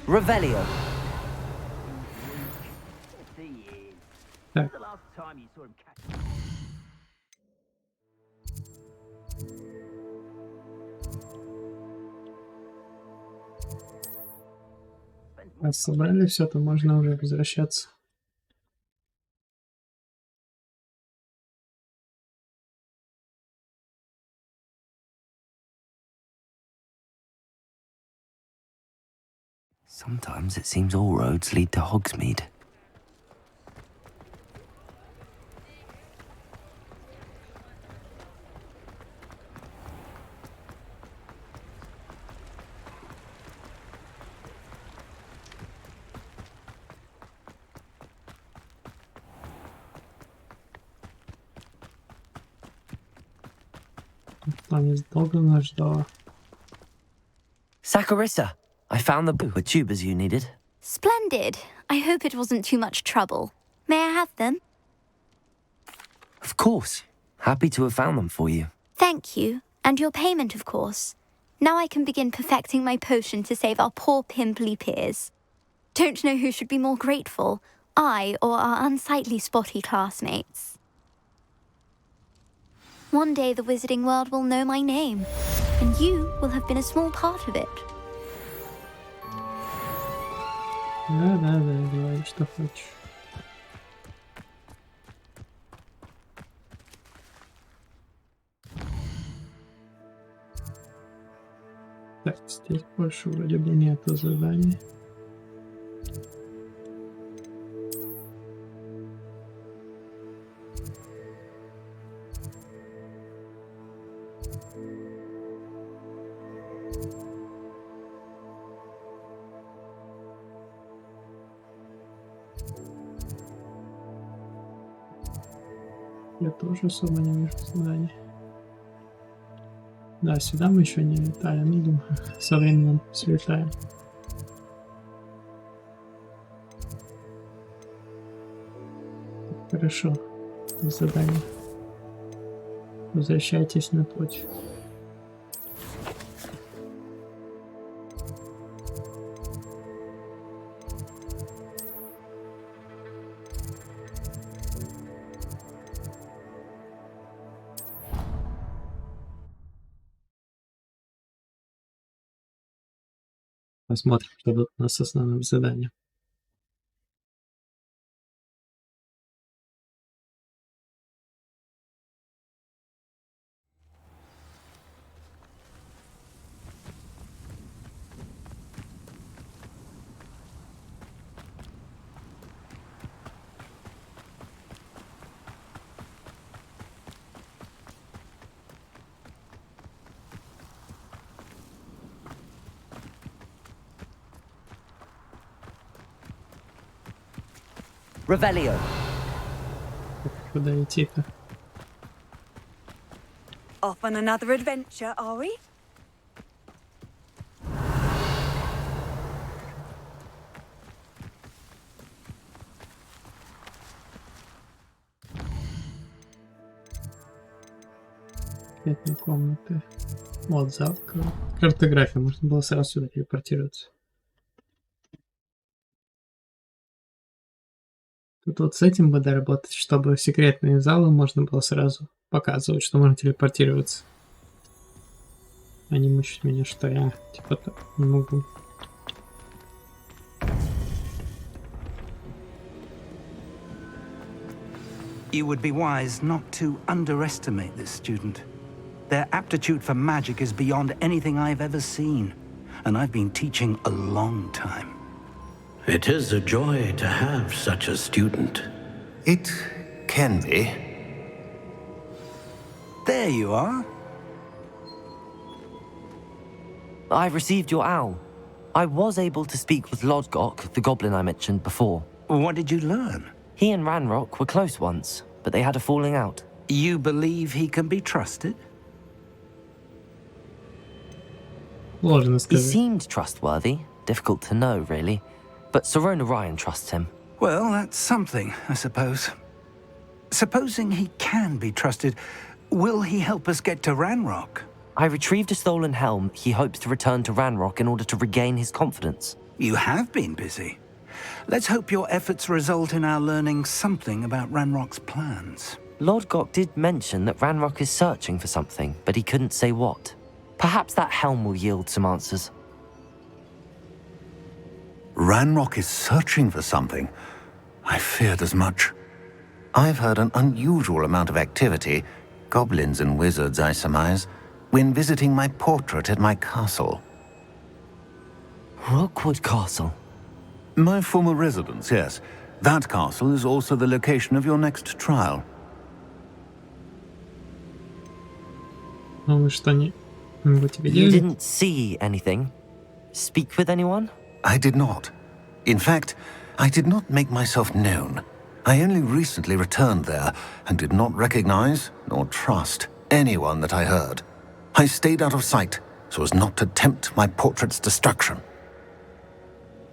Revelio. Так. Раз собрали все, то можно уже возвращаться. Sometimes it seems all roads lead to Hogsmeade. Saccharissa, I found the tubers you needed. Splendid. I hope it wasn't too much trouble. May I have them? Of course. Happy to have found them for you. Thank you. And your payment, of course. Now I can begin perfecting my potion to save our poor pimply peers. Don't know who should be more grateful, I or our unsightly spotty classmates. One day the wizarding world will know my name, and you will have been a small part of it. Да, делай, что хочешь. Так, здесь больше вроде бы нету заданий. Я тоже особо не вижу заданий. Да, сюда мы еще не летали, ну думаю, со временем слетаем. Хорошо, задание. Возвращайтесь на путь. Посмотрим, что тут у нас с основным заданием. Revelio. Куда идти-то? Off on another adventure, are we? Летние комнаты. Вот зал. Картография. Можно было сразу сюда телепортироваться. Тут вот с этим бы доработать, чтобы секретные залы можно было сразу показывать, что можно телепортироваться. А не мучить меня, что я типа так не могу. You would be wise not to underestimate this student. Their aptitude for magic is beyond anything I've ever seen, and I've been teaching a long time. It is a joy to have such a student. It can be. There you are. I've received your owl. I was able to speak with Lodgok, the goblin I mentioned before. What did you learn? He and Ranrock were close once, but they had a falling out. You believe he can be trusted? He seemed trustworthy. Difficult to know, really. But Serona Ryan trusts him. Well, that's something, I suppose. Supposing he can be trusted, will he help us get to Ranrock? I retrieved a stolen helm. He hopes to return to Ranrock in order to regain his confidence. You have been busy. Let's hope your efforts result in our learning something about Ranrock's plans. Lodgok did mention that Ranrock is searching for something, but he couldn't say what. Perhaps that helm will yield some answers. Ranrock is searching for something. I feared as much. I've heard an unusual amount of activity, goblins and wizards, I surmise, when visiting my portrait at my castle. Rookwood Castle? My former residence, yes. That castle is also the location of your next trial. Ну вы что, не... Вы тебя You видели? didn't see anything? Speak with anyone? I did not. In fact, I did not make myself known. I only recently returned there and did not recognize nor trust anyone that I heard. I stayed out of sight so as not to tempt my portrait's destruction.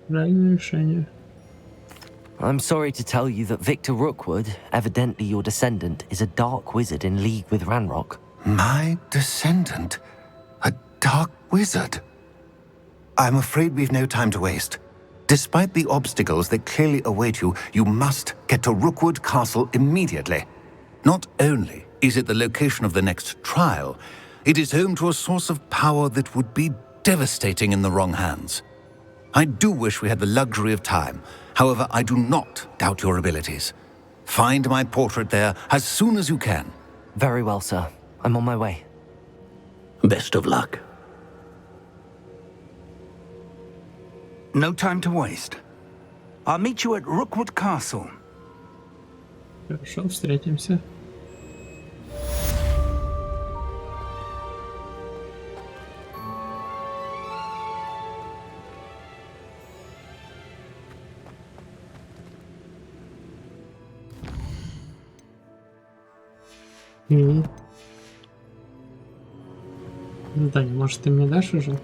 Правильное решение. I'm sorry to tell you that Victor Rookwood, evidently your descendant, is a dark wizard in league with Ranrock. My descendant? A dark wizard? I'm afraid we've no time to waste. Despite the obstacles that clearly await you, you must get to Rookwood Castle immediately. Not only is it the location of the next trial, it is home to a source of power that would be devastating in the wrong hands. I do wish we had the luxury of time. However, I do not doubt your abilities. Find my portrait there as soon as you can. Very well, sir. I'm on my way. Best of luck. No time to waste. I'll meet you at Rookwood Castle. Хорошо, встретимся. И... Задание, может, ты мне дашь уже?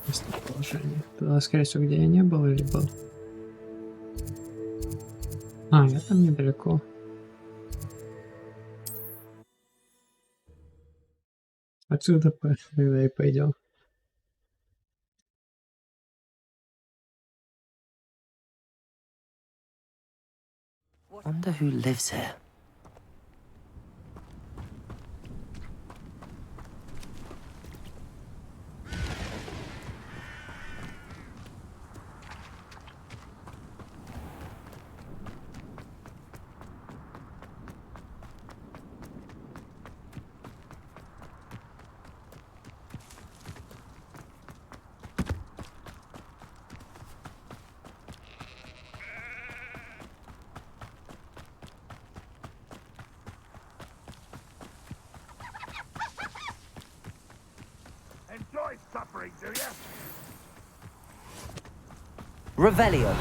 Местоположение. Тогда, скорее всего, где я не был или был? А, я там недалеко. Отсюда тогда и пойдем. Wonder who lives here. Enjoy suffering, do you? Revelio.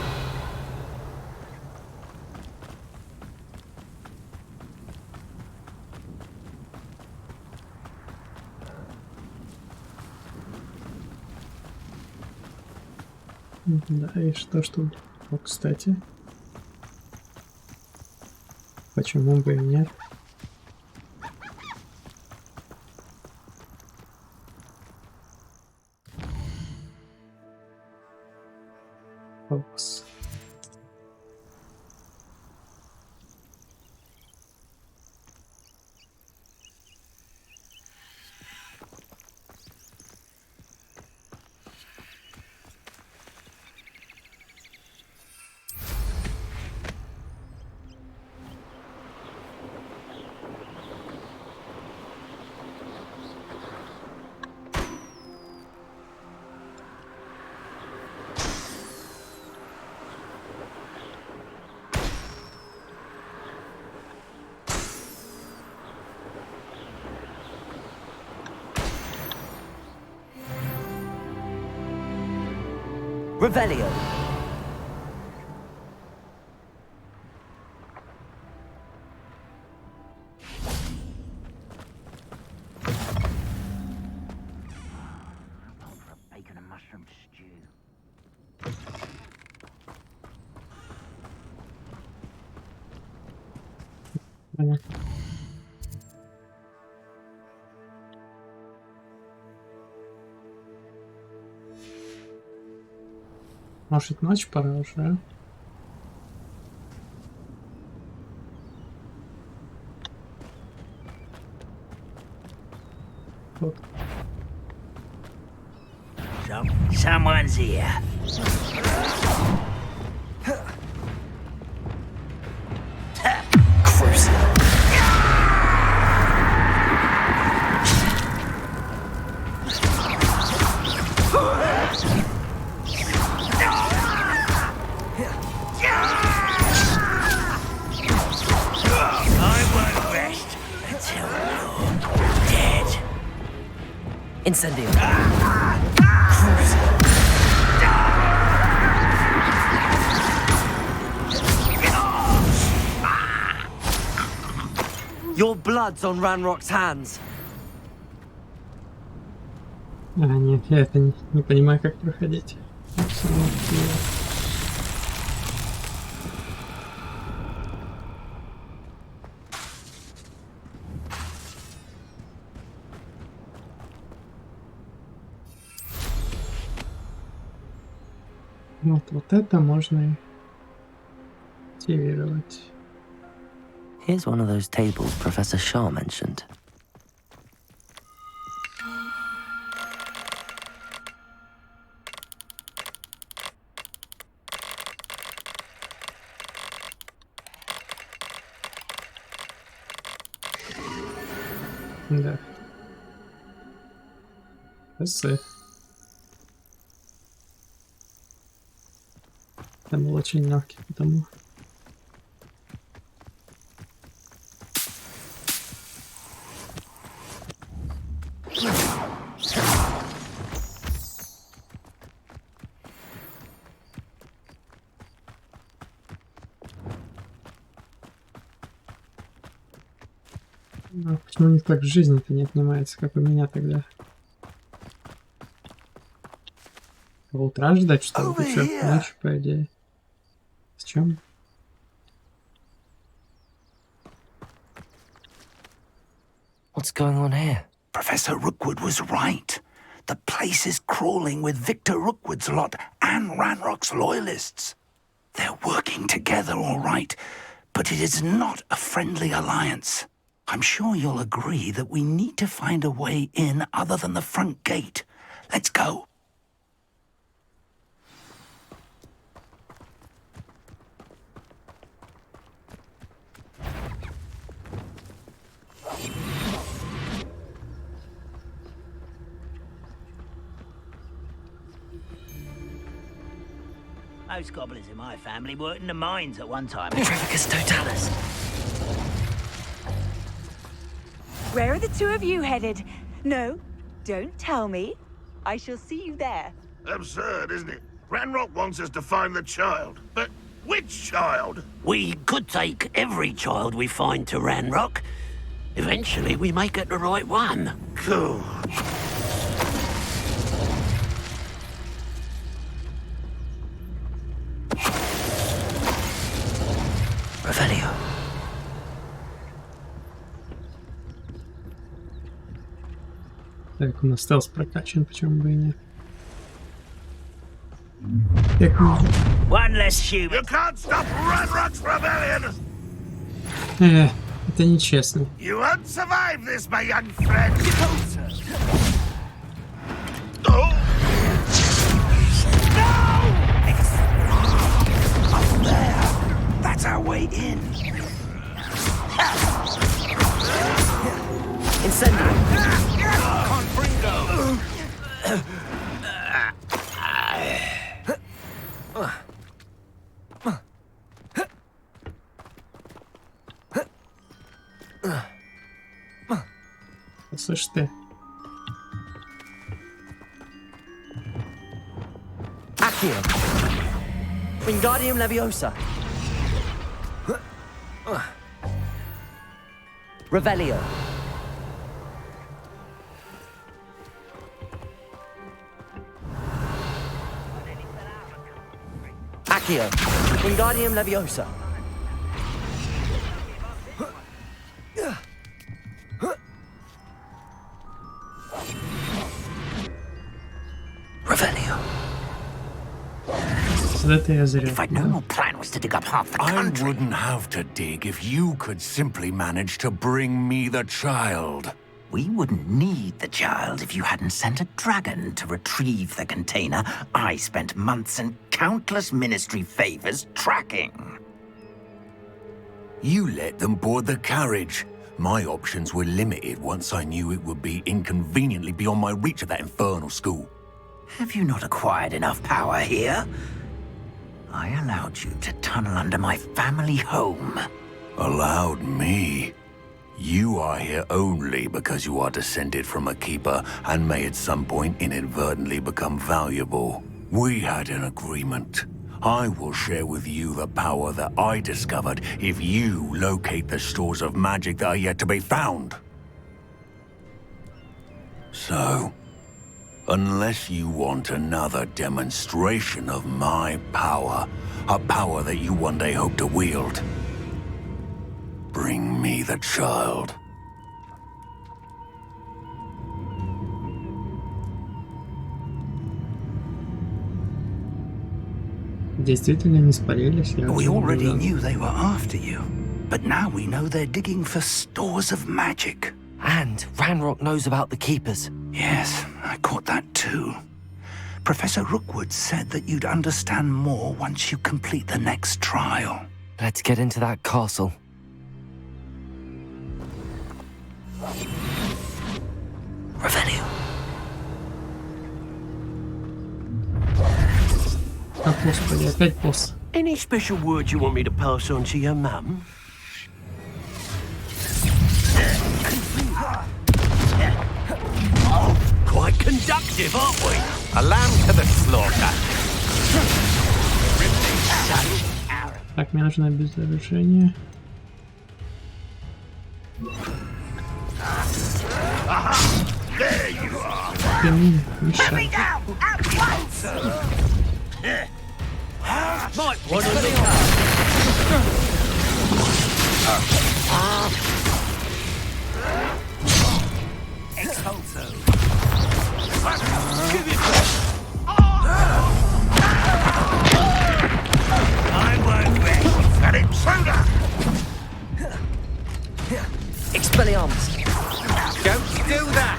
Да, и что ж тут? О, кстати. Почему бы и нет? Опс. Revelio. Bacon and mushroom stew. Понятно. Может, ночь пора уже, а? Вот. Someone's here. Incendio. Your blood's on Ranrock's hands. Нет, я это не понимаю, как проходить. Вот это можно активировать. Here's one of those tables Professor Shaw mentioned. Да. Спасибо. Там был очень легкий, потому... А почему у них так в жизни-то не отнимается, как у меня тогда? Утра ждать, что ли? Что, ночью, по идее? С чем? What's going on here? Professor Rookwood was right. The place is crawling with Victor Rookwood's lot and Ranrock's loyalists. They're working together all right, but it is not a friendly alliance. I'm sure you'll agree that we need to find a way in other than the front gate. Let's go. Most gobblers in my family worked in the mines at one time. Trevicus Totalis. Where are the two of you headed? No, don't tell me. I shall see you there. Absurd, isn't it? Ranrock wants us to find the child. But which child? We could take every child we find to Ranrock. Eventually, we may get the right one. Cool. Revelio. Так, у нас стелс прокачан, почему бы и нет. One less human. You can't stop Ranrock's rebellion! Это нечестно. You won't survive this, my young friend! Up there! That's our way in. Incendio. Confringo! Слышь ты. Accio. Wingardium Leviosa. Revelio. Accio. Wingardium Leviosa. Revelio. If I'd known your plan was to dig up half the country... I wouldn't have to dig if you could simply manage to bring me the child. We wouldn't need the child if you hadn't sent a dragon to retrieve the container I spent months and countless ministry favors tracking. You let them board the carriage. My options were limited once I knew it would be inconveniently beyond my reach at that infernal school. Have you not acquired enough power here? I allowed you to tunnel under my family home. Allowed me? You are here only because you are descended from a keeper and may at some point inadvertently become valuable. We had an agreement. I will share with you the power that I discovered if you locate the stores of magic that are yet to be found. So, unless you want another demonstration of my power, a power that you one day hope to wield, bring me the child. Действительно не спалились. We already knew they were after you, but now we know they're digging for stores of magic. And Ranrock knows about the keepers. Yes, I caught that too. Professor Rookwood said that you'd understand more once you complete the next trial. Let's get into that castle. Revelio. Господи, опять босс. Any special words you want me to pass on to your mum? Quite conductive, aren't we? A lamb to the slaughter. Так, мне нужно обездвижение. There you are. Ты мне мешай. Might want to look Expulso. Give it I won't rest. Let him soda. Expelliarmus. Don't do that!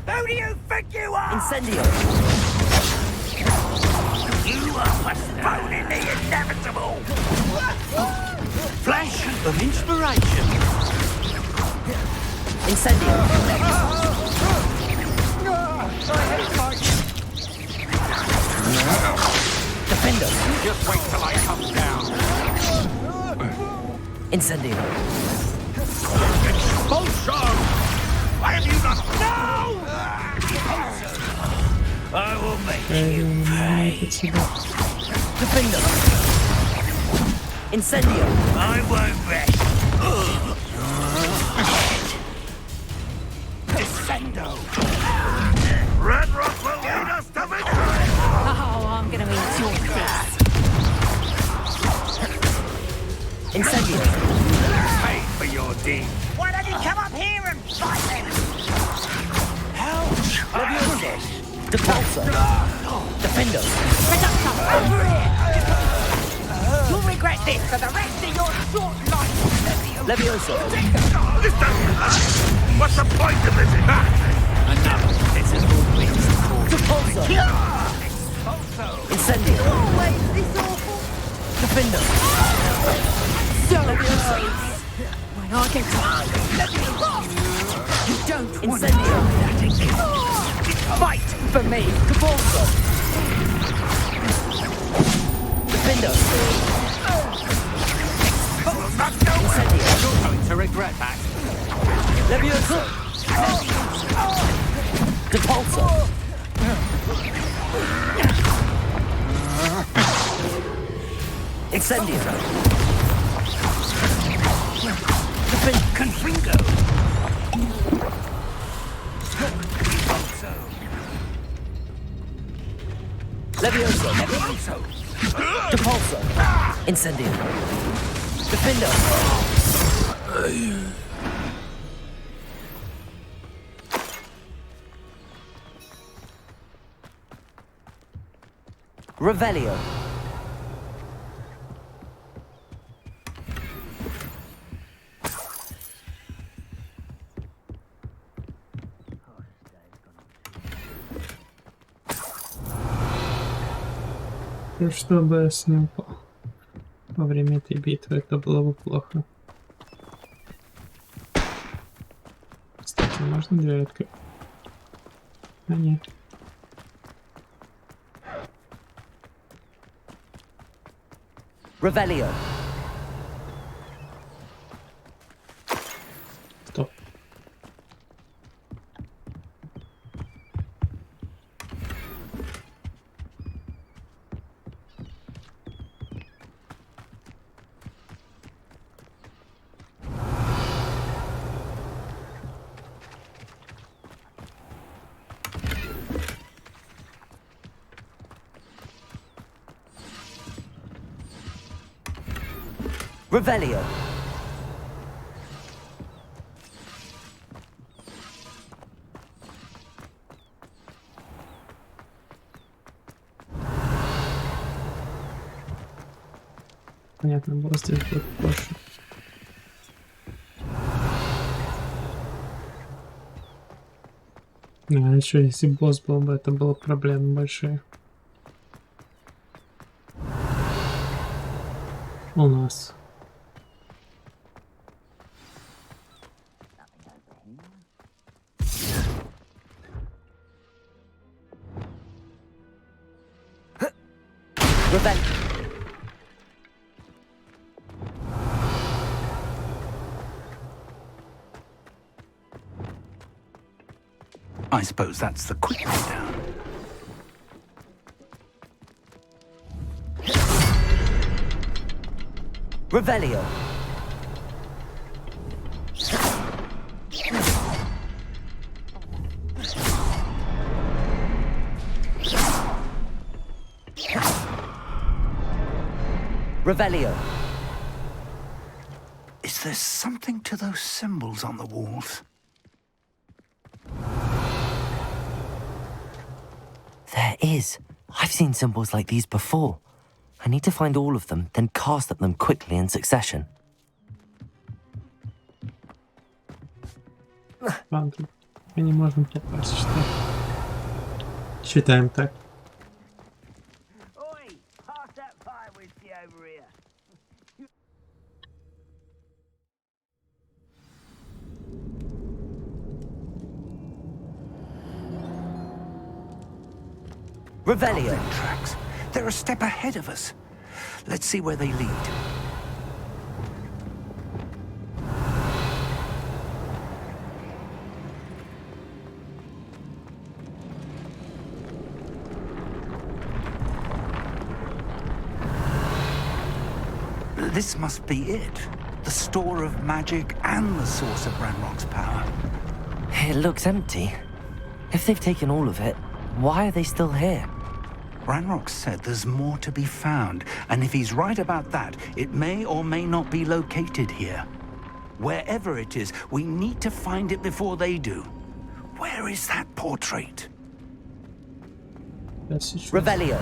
Who do you think you are? Incendio. You are postponing the inevitable. flash of inspiration. Incendio. Defender. Just wait till I come down. Incendio. Expulso! Why have you not? No! I will make you pay. Defender. Incendio. I won't rest. Descendo. Red Rock will lead us to victory. Oh, I'm gonna eat your face. Incendio. Pay for your deed. Why don't you come up here and fight them? Depulso. Defender. Reductor, over here! You'll regret this for the rest of your short life. Levioso. This doesn't last. What's the point of this? Another pitiful beast. Depulso. Incendio. Always this awful. Defender. So close. When I get to you don't want to Incendio. fight for me. Depulso. Defender. Incendio. You're going to regret that. Levioso. Depulso. Incendio. Confringo. Levioso. Depulso. Incendio. Defender. Revelio. Чтобы я с ним во время этой битвы, это было бы плохо. Кстати, можно дверь открыть? А нет. Revelio. Revelio. Понятно, было здесь будет больше. А еще если босс был бы, это было проблемы большие. У нас. I suppose that's the quick way down. Revelio. Revelio. Is there something to those symbols on the walls? There is. I've seen symbols like these before. I need to find all of them, then cast at them quickly in succession. Ладно, мы не можем попасть, что? Считаем так. Revelio. Tracks. They're a step ahead of us. Let's see where they lead. This must be it. The store of magic and the source of Ranrock's power. It looks empty. If they've taken all of it, why are they still here? Ranrock said there's more to be found, and if he's right about that, it may or may not be located here. Wherever it is, we need to find it before they do. Where is that portrait? Revelio.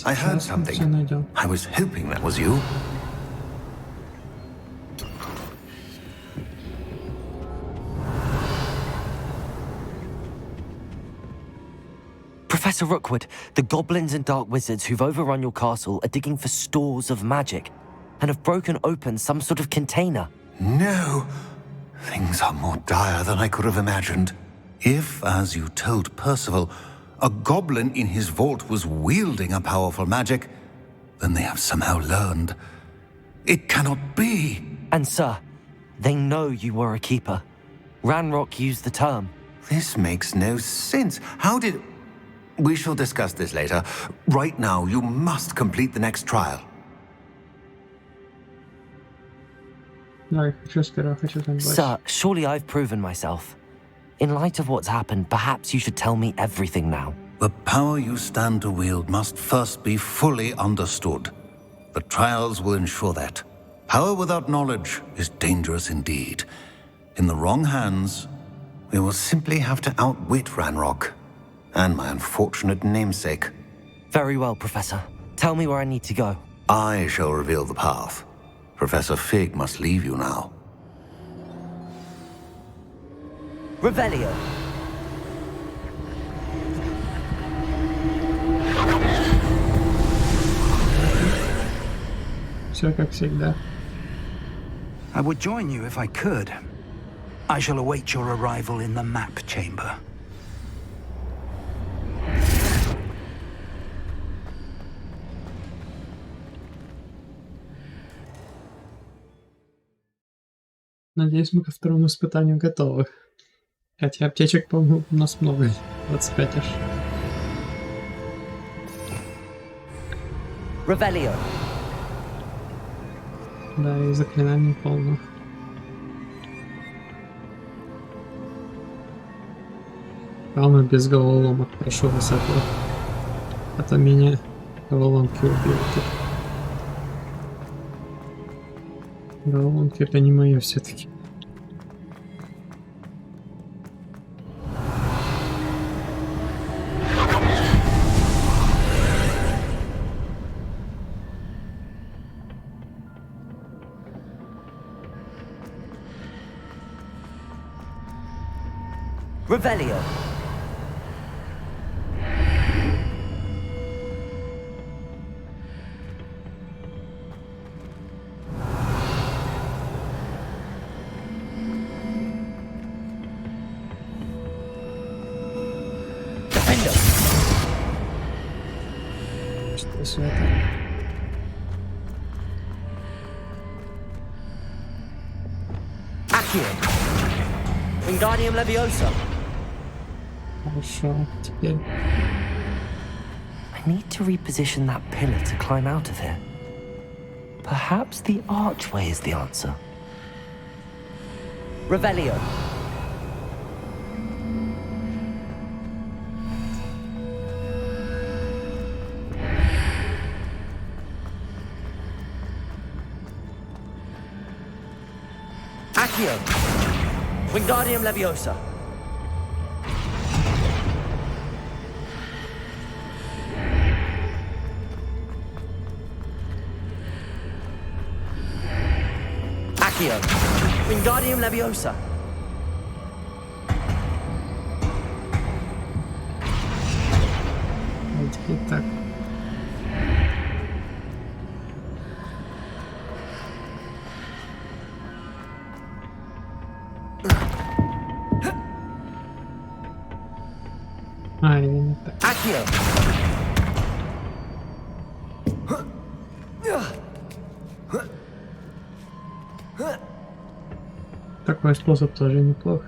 I heard something. I was hoping that was you. Professor Rookwood, the goblins and dark wizards who've overrun your castle are digging for stores of magic and have broken open some sort of container. No! Things are more dire than I could have imagined. If, as you told Percival, a goblin in his vault was wielding a powerful magic, then they have somehow learned. It cannot be! And sir, they know you were a keeper. Ranrock used the term. This makes no sense. How did... We shall discuss this later. Right now, you must complete the next trial. Sir, surely I've proven myself. In light of what's happened, perhaps you should tell me everything now. The power you stand to wield must first be fully understood. The trials will ensure that. Power without knowledge is dangerous indeed. In the wrong hands, we will simply have to outwit Ranrock and my unfortunate namesake. Very well, Professor. Tell me where I need to go. I shall reveal the path. Professor Fig must leave you now. Revelio. Все как всегда. I would join you if I could. I shall await your arrival in the map chamber. Надеюсь, мы ко второму испытанию готовы. Хотя аптечек, по-моему, у нас много. 25 аж. Revelio. Да, и заклинаний полно. Равно без головоломок прошу высоко. А то меня головоломки убьют. Головоломки это не мое все-таки. Revelio. Defender. Что все это? Accio. Wingardium Leviosa. Хорошо, теперь... I need to reposition that pillar to climb out of here. Perhaps the archway is the answer. Revelio. Accio. Wingardium Leviosa. Accio. Wingardium Leviosa. Теперь так. А, или не так. Accio. Такой способ тоже неплох.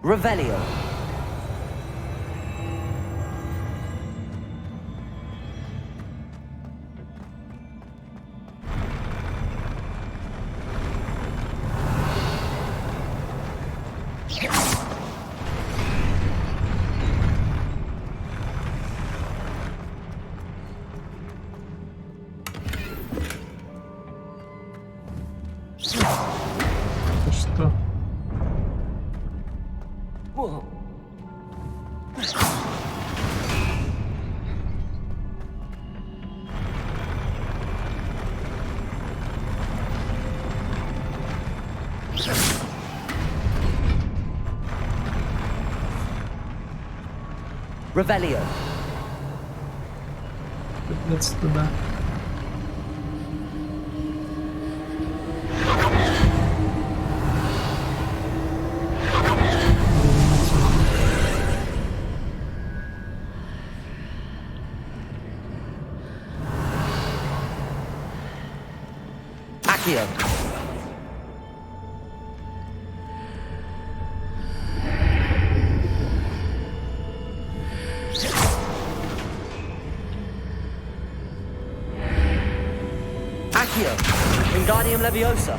Revelio. Что? Revelio. Придется туда. Accio. Accio. Wingardium Leviosa.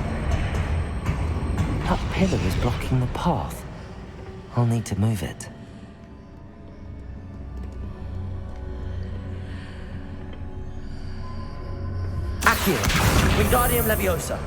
That pillar is blocking the path. I'll need to move it. Accio. Wingardium Leviosa.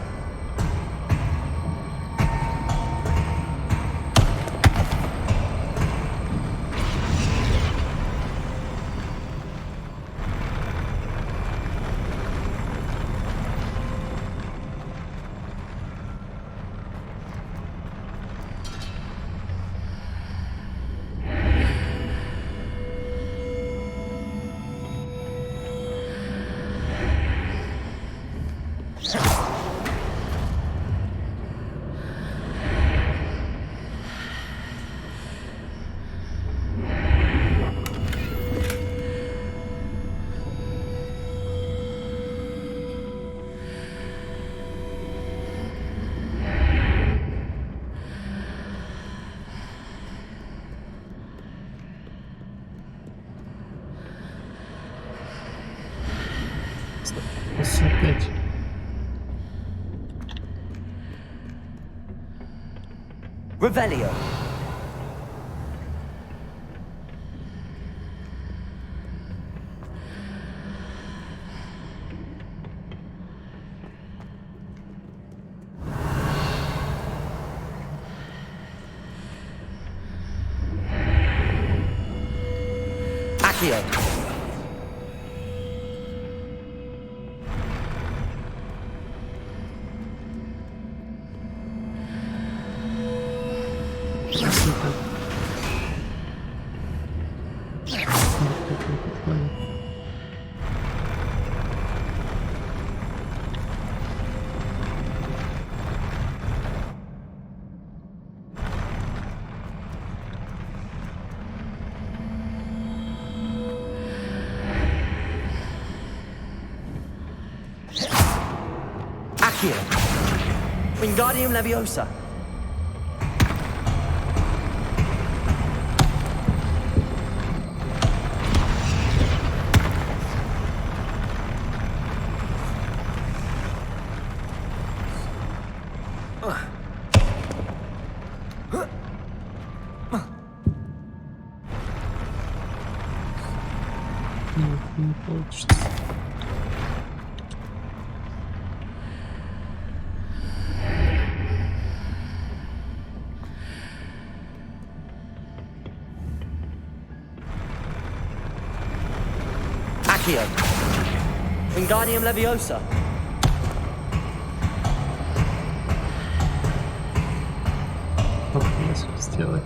Опять. Revelio. Accio. Accio. Wingardium Leviosa. Не получится. Accio. Wingardium Leviosa. Попытаюсь сделать.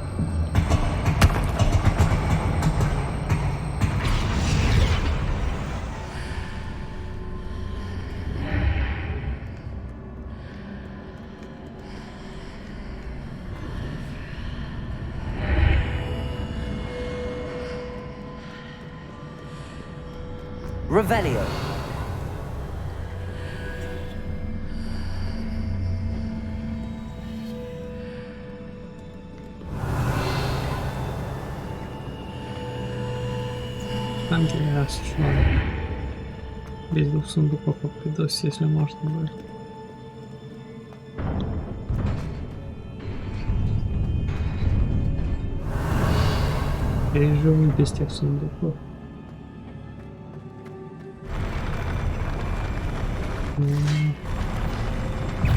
Revelio. Там где я шла. Без двух сундуков обойдусь, если можно будет. Переживу без тех сундуков.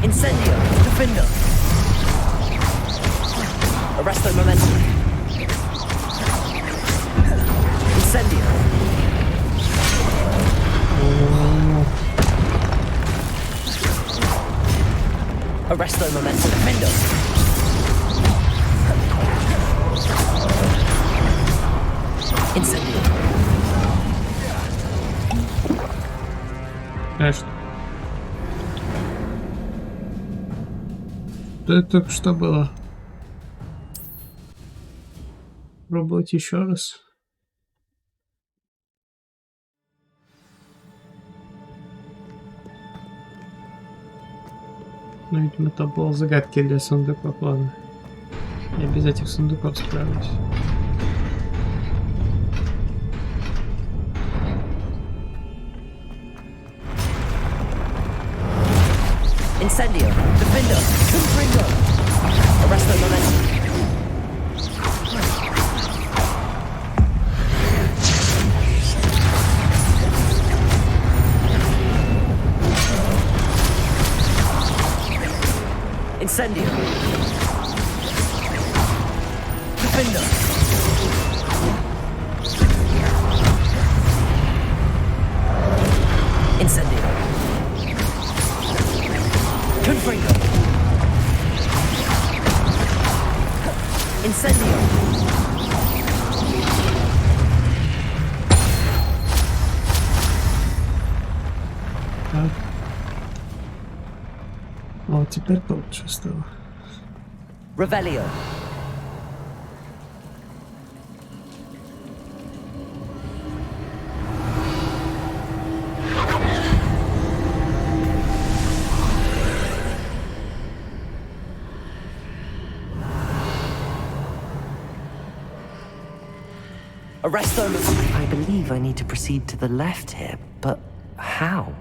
Incendio. Defender. Arresto Momentum. Incendio. Arresto Momentum. Defender. Incendio. Конечно. Что это только что было? Пробовать еще раз. Ну, видимо, это было загадки для сундуков. Ладно. Я без этих сундуков справлюсь. Incendio. Defender. Confringo. Arresto Momentum. Incendio. Defender. Incendio. Confringo. Incendio. Так. О, теперь получше стало. Revelio. Arresto. I believe I need to proceed to the left here, but how?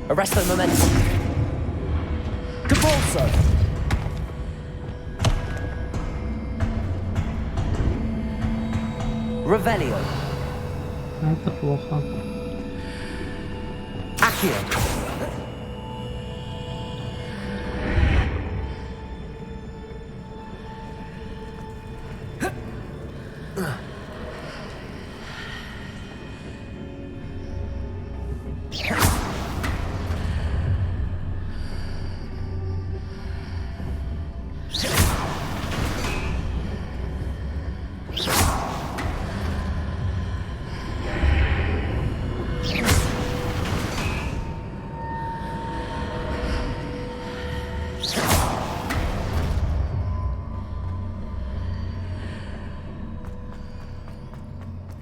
Arresto momentum. Capulso. Revelio. Это плохо. Accio.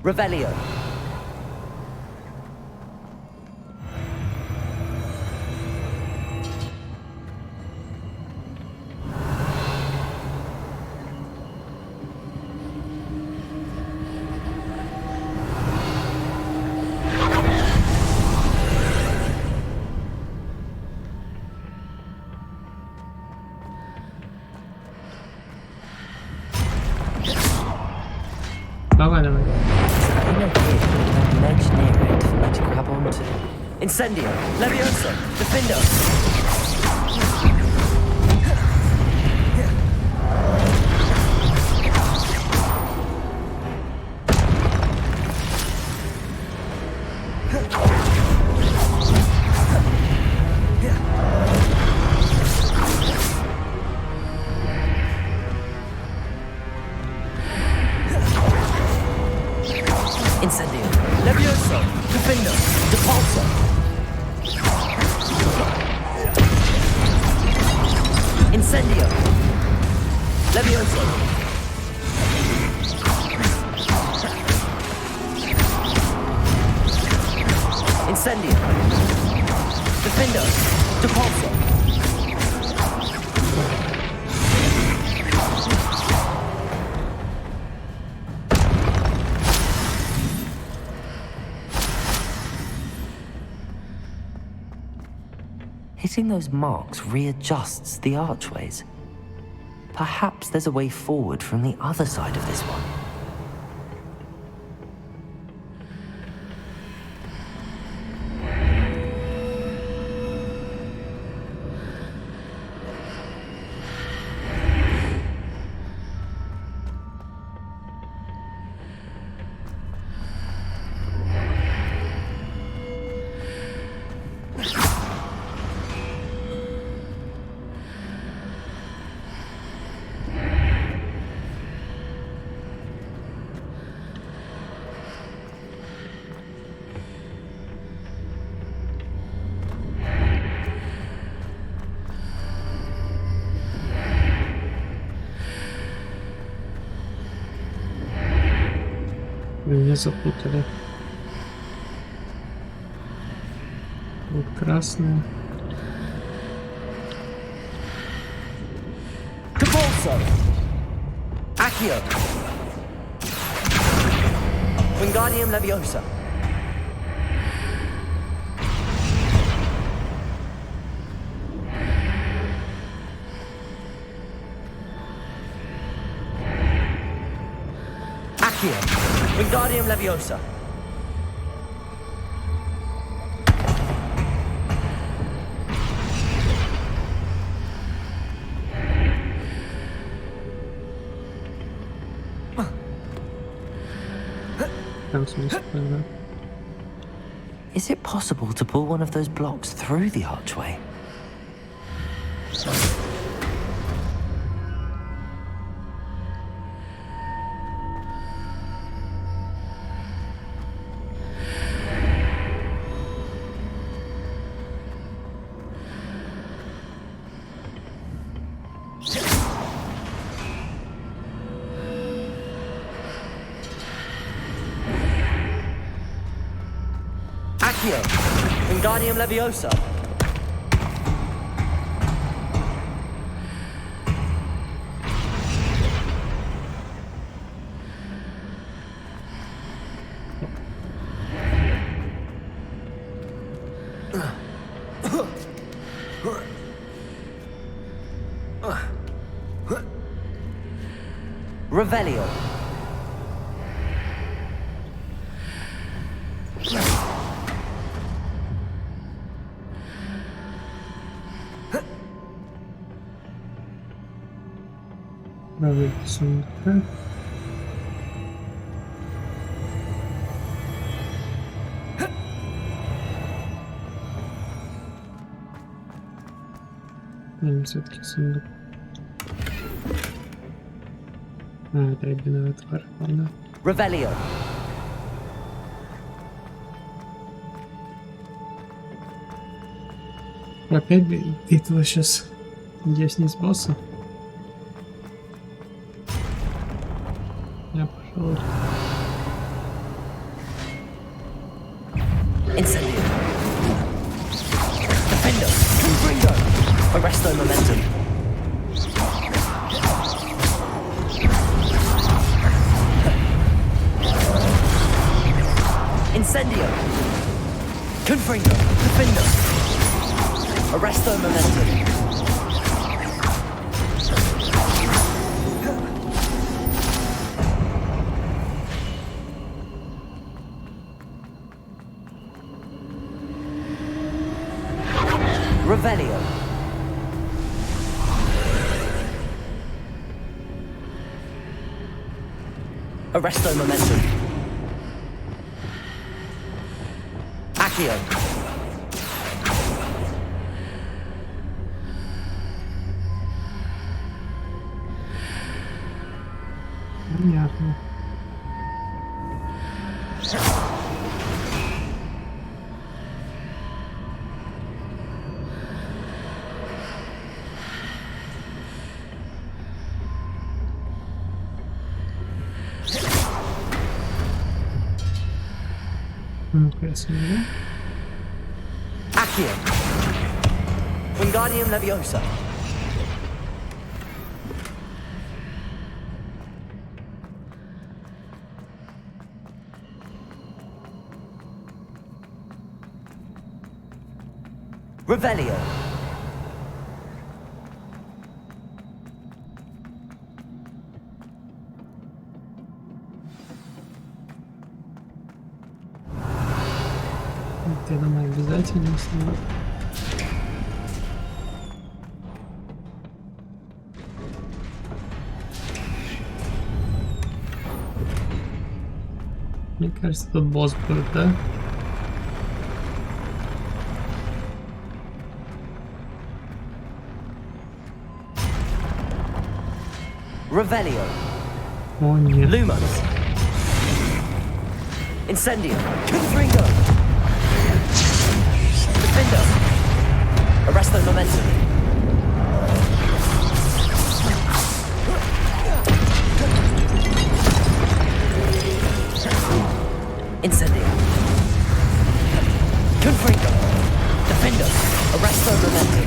Revelio. Давай, давай. Ledge near it for me to grab onto. Incendio. Levioso. Defendo. Incendio. Levioso. Defendo. Depulso. Incendio. Levioso. Incendio. Defendo. Depulso. Hitting those marks readjusts the archways. Perhaps there's a way forward from the other side of this one. Меня запутали. Вот красная. Capulso. Accio. Wingardium Leviosa. Accio. Wingardium Leviosa. Is it possible to pull one of those blocks through the archway? Accio. Wingardium Leviosa. Revelio. Правый сундука. Все-таки сундук. Это рябиновый твар, ладно. Revelio. Опять битва сейчас. Надеюсь, не с боссом. Я пошел. Incendio. Defender. Confringo. Arresto momentum. Incendio. Confringo. Defender. Arresto momentum. Revelio. Arresto momentum. Accio. Понятно. Ну-ка, я смотрю. Accio. Wingardium Leviosa. Revelio. Я думаю, обязательно сниму. Мне кажется, тут босс будет, да? Revelio. О, нет. Lumos. Incendio. Confringo. Defender. Arresto momentum. Incendio. Confringo. Defender. Arresto momentum.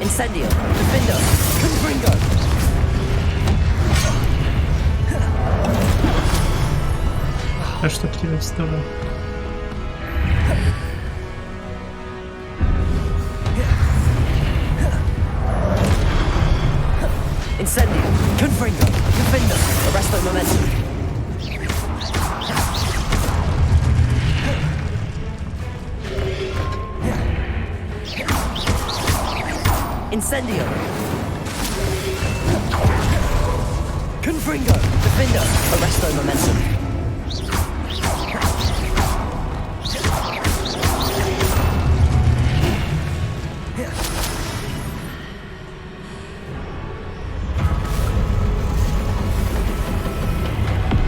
Incendio. Defender. Confringo. А что тебе встало? Incendio. Confringo. Defender. Arresto momentum. Incendio. Confringo. Defender. Arresto momentum.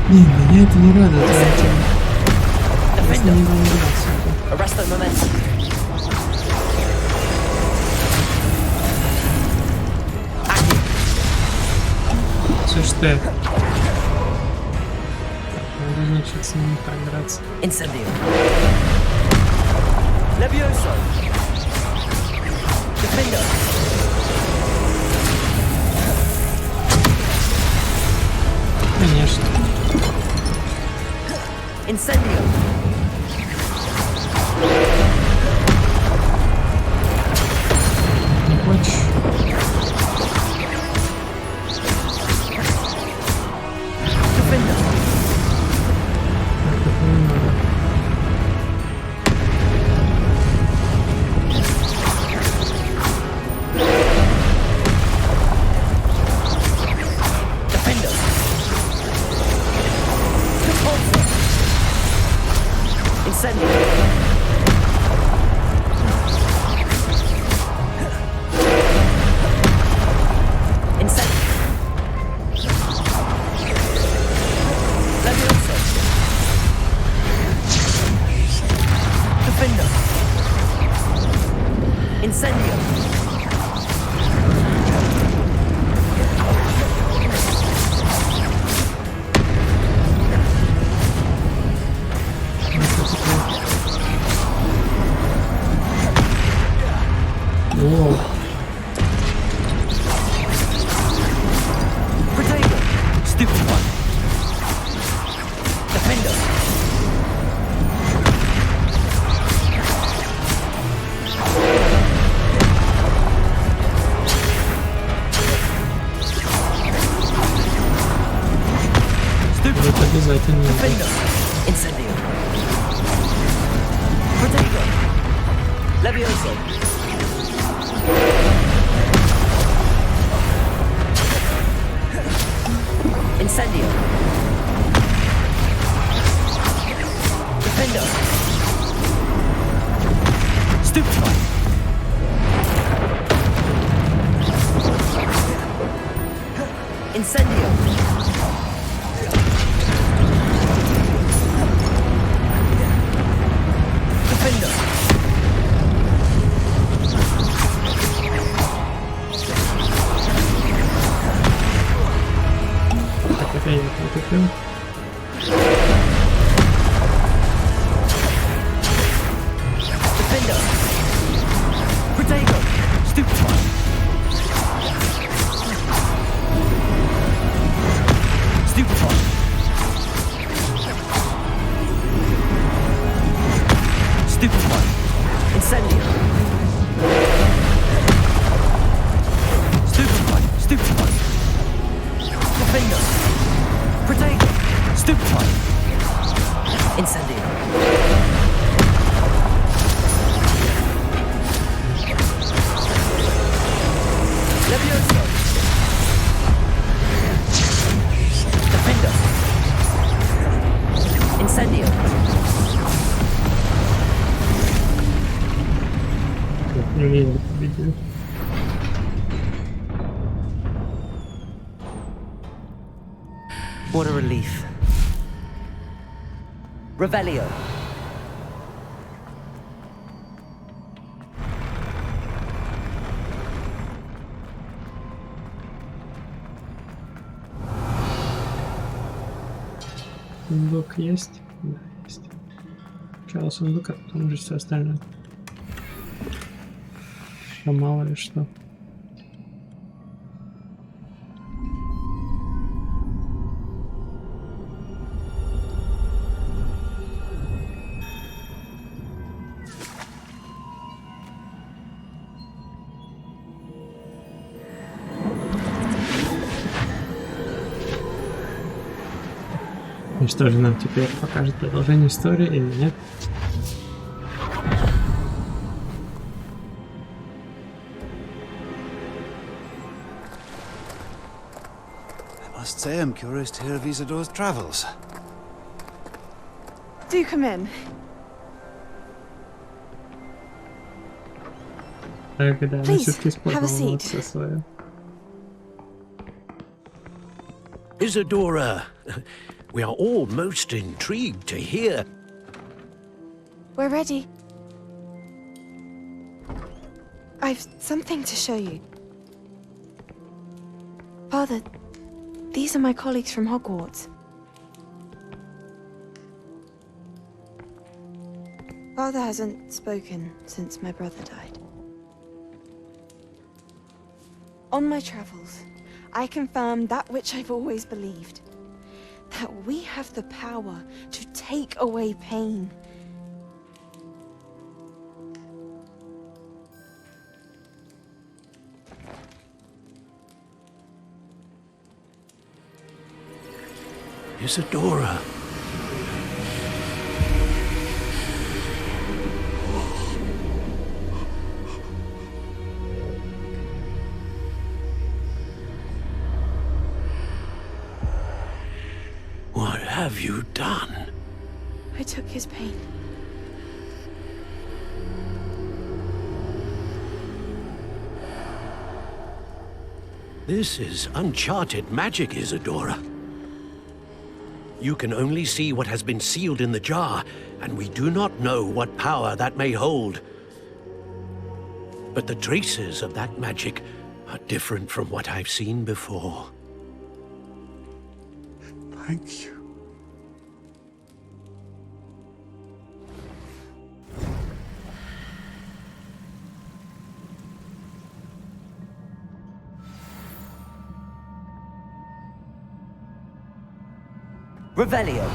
Не, меня это не радует. Defender. Arresto momentum. Слушай, ты. значит с ними так драться. Incendio. Levioso. Defender. Конечно. Incendio. Не хочешь? Defender. Это не надо. Defender. Repulsor. Incendio. Incendio. Levioso. Defender. Incendio. Воу. Protego. Stupid one. Defender. Stupid Это обязательно. Defender. Incendio. Protego. Levioso. Incendio. Defender. Stupefy. Incendio. Defender. Так, это я купил. Defender. Protego. Stupefy. Stupefy. Stupefy. Incendio. Stupefy. Stupefy. Defender. Protego. Stupefy. Incendio. Levioso. Defender. Incendio. Я победил. What a relief. Revelio. Сундук есть? Да, есть. Сначала сундук, а потом уже все остальное. Еще мало ли что. И что же нам теперь покажет продолжение истории или нет? I must say I'm curious to hear of Isadore's travels. Do come in. Так, да, она Please, все-таки have a использовала seat. все свое. Isadora, we are all most intrigued to hear. We're ready. I've something to show you. Father, these are my colleagues from Hogwarts. Father hasn't spoken since my brother died. On my travels, I confirmed that which I've always believed. That we have the power to take away pain. Isadora. What have you done? I took his pain. This is uncharted magic, Isadora. You can only see what has been sealed in the jar, and we do not know what power that may hold. But the traces of that magic are different from what I've seen before. Thank you. Revelio.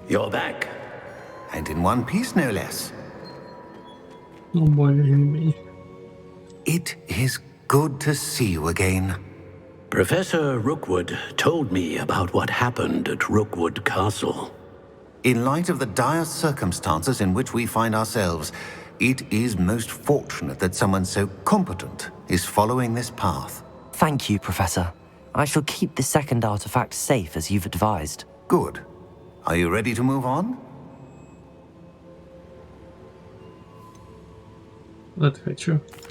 You're back. And in one piece, no less. Ну, более-менее. It is good to see you again. Professor Rookwood told me about what happened at Rookwood Castle. In light of the dire circumstances in which we find ourselves, it is most fortunate that someone so competent is following this path. Thank you, Professor. I shall keep the second artifact safe as you've advised. Good. Are you ready to move on?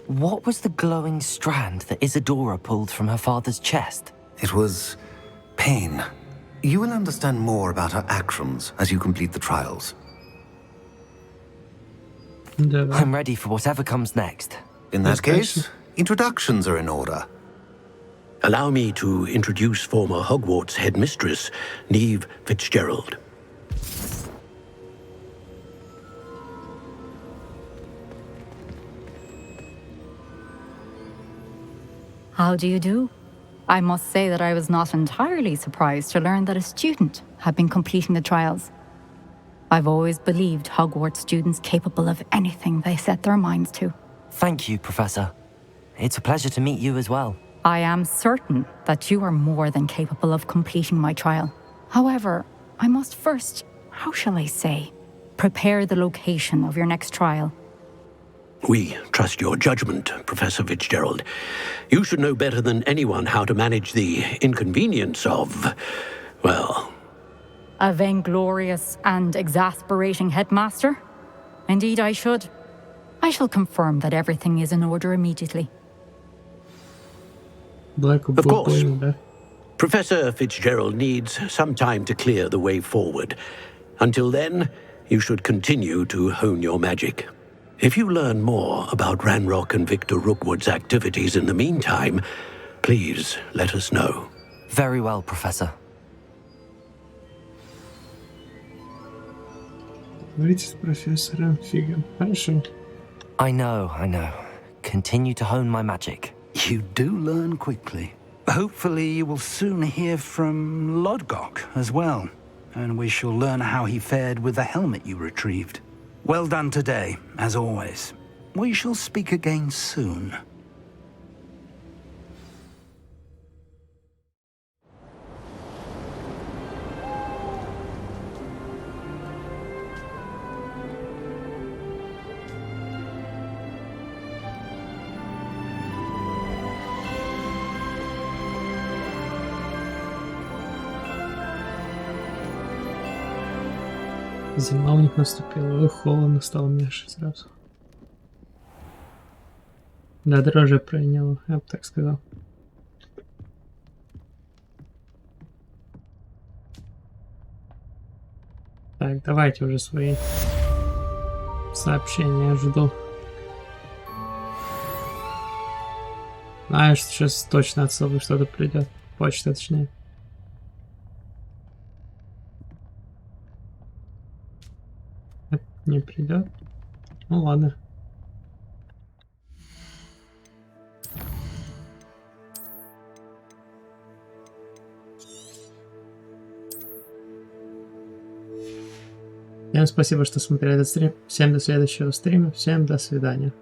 What was the glowing strand that Isadora pulled from her father's chest? It was pain. You will understand more about her actions as you complete the trials. I'm ready for whatever comes next. In that case, introductions are in order. Allow me to introduce former Hogwarts headmistress, Neve Fitzgerald. How do you do? I must say that I was not entirely surprised to learn that a student had been completing the trials. I've always believed Hogwarts students capable of anything they set their minds to. Thank you, Professor. It's a pleasure to meet you as well. I am certain that you are more than capable of completing my trial. However, I must first, how shall I say, prepare the location of your next trial. We trust your judgment, Professor Fitzgerald. You should know better than anyone how to manage the inconvenience of, well... A vainglorious and exasperating headmaster? Indeed I should. I shall confirm that everything is in order immediately. Of course. Professor Fitzgerald needs some time to clear the way forward. Until then, you should continue to hone your magic. If you learn more about Ranrock and Victor Rookwood's activities in the meantime, please let us know. Very well, Professor. Говорите с профессором Фигом. Хорошо. I know. Continue to hone my magic. You do learn quickly. Hopefully you will soon hear from Lodgok as well, and we shall learn how he fared with the helmet you retrieved. Well done today, as always. We shall speak again soon. Зима у них наступила, и холодно стало меньше сразу. Да, дрожжи проняло, я бы так сказал. Так, давайте уже свои сообщения жду. Знаешь, сейчас точно от совы что-то придет. Почта, точнее. Это не придет. Ну ладно. Всем спасибо, что смотрели этот стрим. Всем до следующего стрима. Всем до свидания.